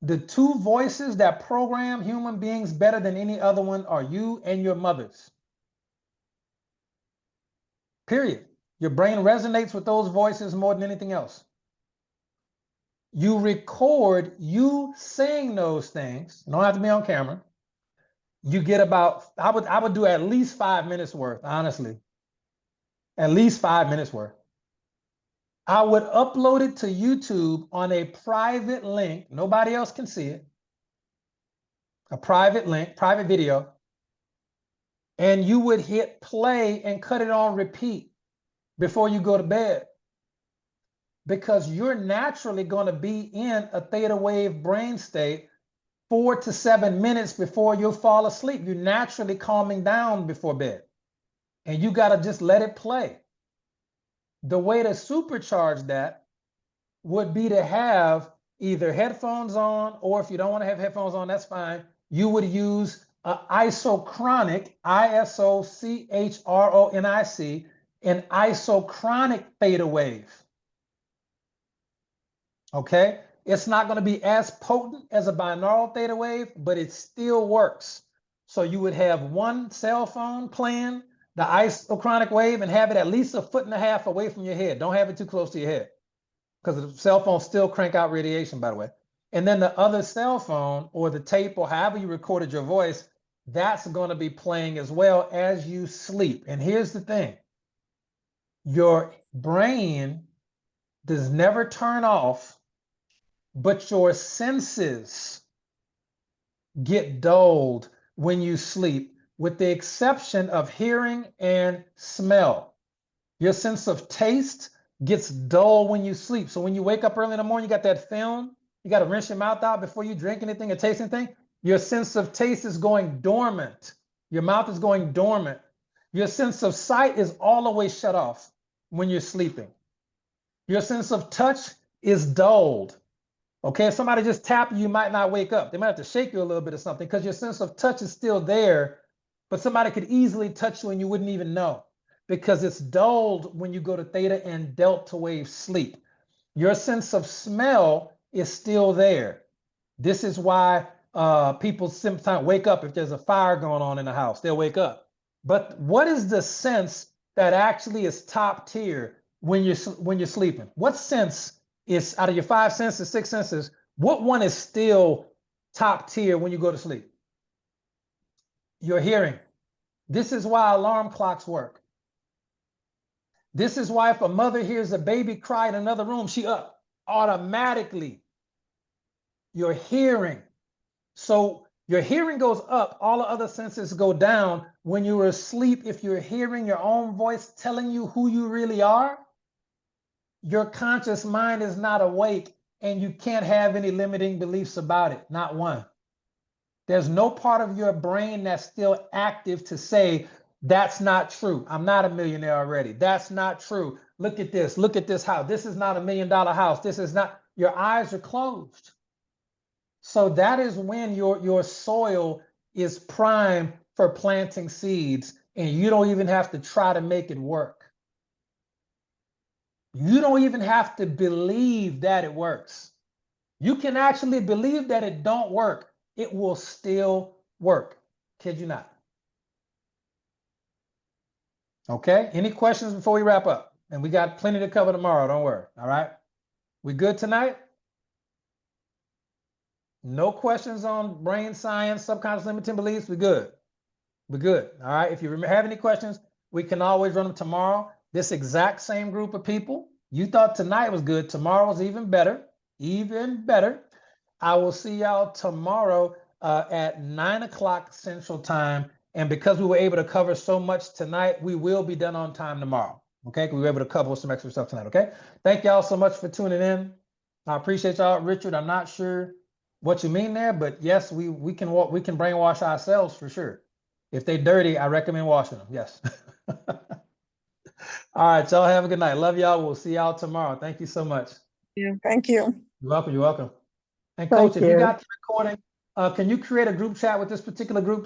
The 2 voices that program human beings better than any other one are you and your mother's. Period. Your brain resonates with those voices more than anything else. You record you saying those things. You don't have to be on camera. You get about, I would do at least 5 minutes worth, honestly. At least 5 minutes worth. I would upload it to YouTube on a private link. Nobody else can see it. A private link, private video. And you would hit play and cut it on repeat before you go to bed. Because you're naturally going to be in a theta wave brain state 4 to 7 minutes before you'll fall asleep. You're naturally calming down before bed. And you got to just let it play. The way to supercharge that would be to have either headphones on, or if you don't want to have headphones on, that's fine. You would use an isochronic, ISOCHRONIC, an isochronic theta wave. Okay? It's not going to be as potent as a binaural theta wave, but it still works. So you would have one cell phone playing the isochronic wave and have it at least 1.5 feet away from your head. Don't have it too close to your head because the cell phones still crank out radiation, by the way. And then the other cell phone or the tape or however you recorded your voice, that's going to be playing as well as you sleep. And here's the thing. Your brain does never turn off, but your senses get dulled when you sleep, with the exception of hearing and smell. Your sense of taste gets dull when you sleep. So when you wake up early in the morning, you got that film, you got to rinse your mouth out before you drink anything or taste anything. Your sense of taste is going dormant. Your mouth is going dormant. Your sense of sight is all the way shut off when you're sleeping. Your sense of touch is dulled. Okay, if somebody just tap you, you might not wake up. They might have to shake you a little bit or something because your sense of touch is still there, but somebody could easily touch you and you wouldn't even know because it's dulled when you go to theta and delta wave sleep. Your sense of smell is still there. This is why people sometimes wake up if there's a fire going on in the house. They'll wake up. But what is the sense that actually is top tier when you're sleeping? What sense is, out of your 5 senses, 6 senses, what one is still top tier when you go to sleep? Your hearing. This is why alarm clocks work. This is why if a mother hears a baby cry in another room, she up automatically. Your hearing. So your hearing goes up, all the other senses go down. When you're asleep, if you're hearing your own voice telling you who you really are, your conscious mind is not awake and you can't have any limiting beliefs about it, not one. There's no part of your brain that's still active to say, that's not true. I'm not a millionaire already. That's not true. Look at this. Look at this house. This is not $1 million house. This is not, your eyes are closed. So that is when your soil is prime for planting seeds, and you don't even have to try to make it work. You don't even have to believe that it works. You can actually believe that it don't work. It will still work. Kid you not. Okay, any questions before we wrap up? And we got plenty to cover tomorrow, don't worry, all right? We good tonight? No questions on brain science, subconscious limiting beliefs, we good. We're good, all right? If you have any questions, we can always run them tomorrow. This exact same group of people, you thought tonight was good, tomorrow was even better, even better. I will see y'all tomorrow at 9 o'clock Central Time. And because we were able to cover so much tonight, we will be done on time tomorrow. Okay, we were able to cover some extra stuff tonight. Okay, thank y'all so much for tuning in. I appreciate y'all. Richard, I'm not sure what you mean there, but yes, we can brainwash ourselves for sure. If they're dirty, I recommend washing them. Yes. All right, y'all have a good night. Love y'all. We'll see y'all tomorrow. Thank you so much. Yeah, thank you. You're welcome. You're welcome. And Thank Coach, if you you. got the recording, can you create a group chat with this particular group,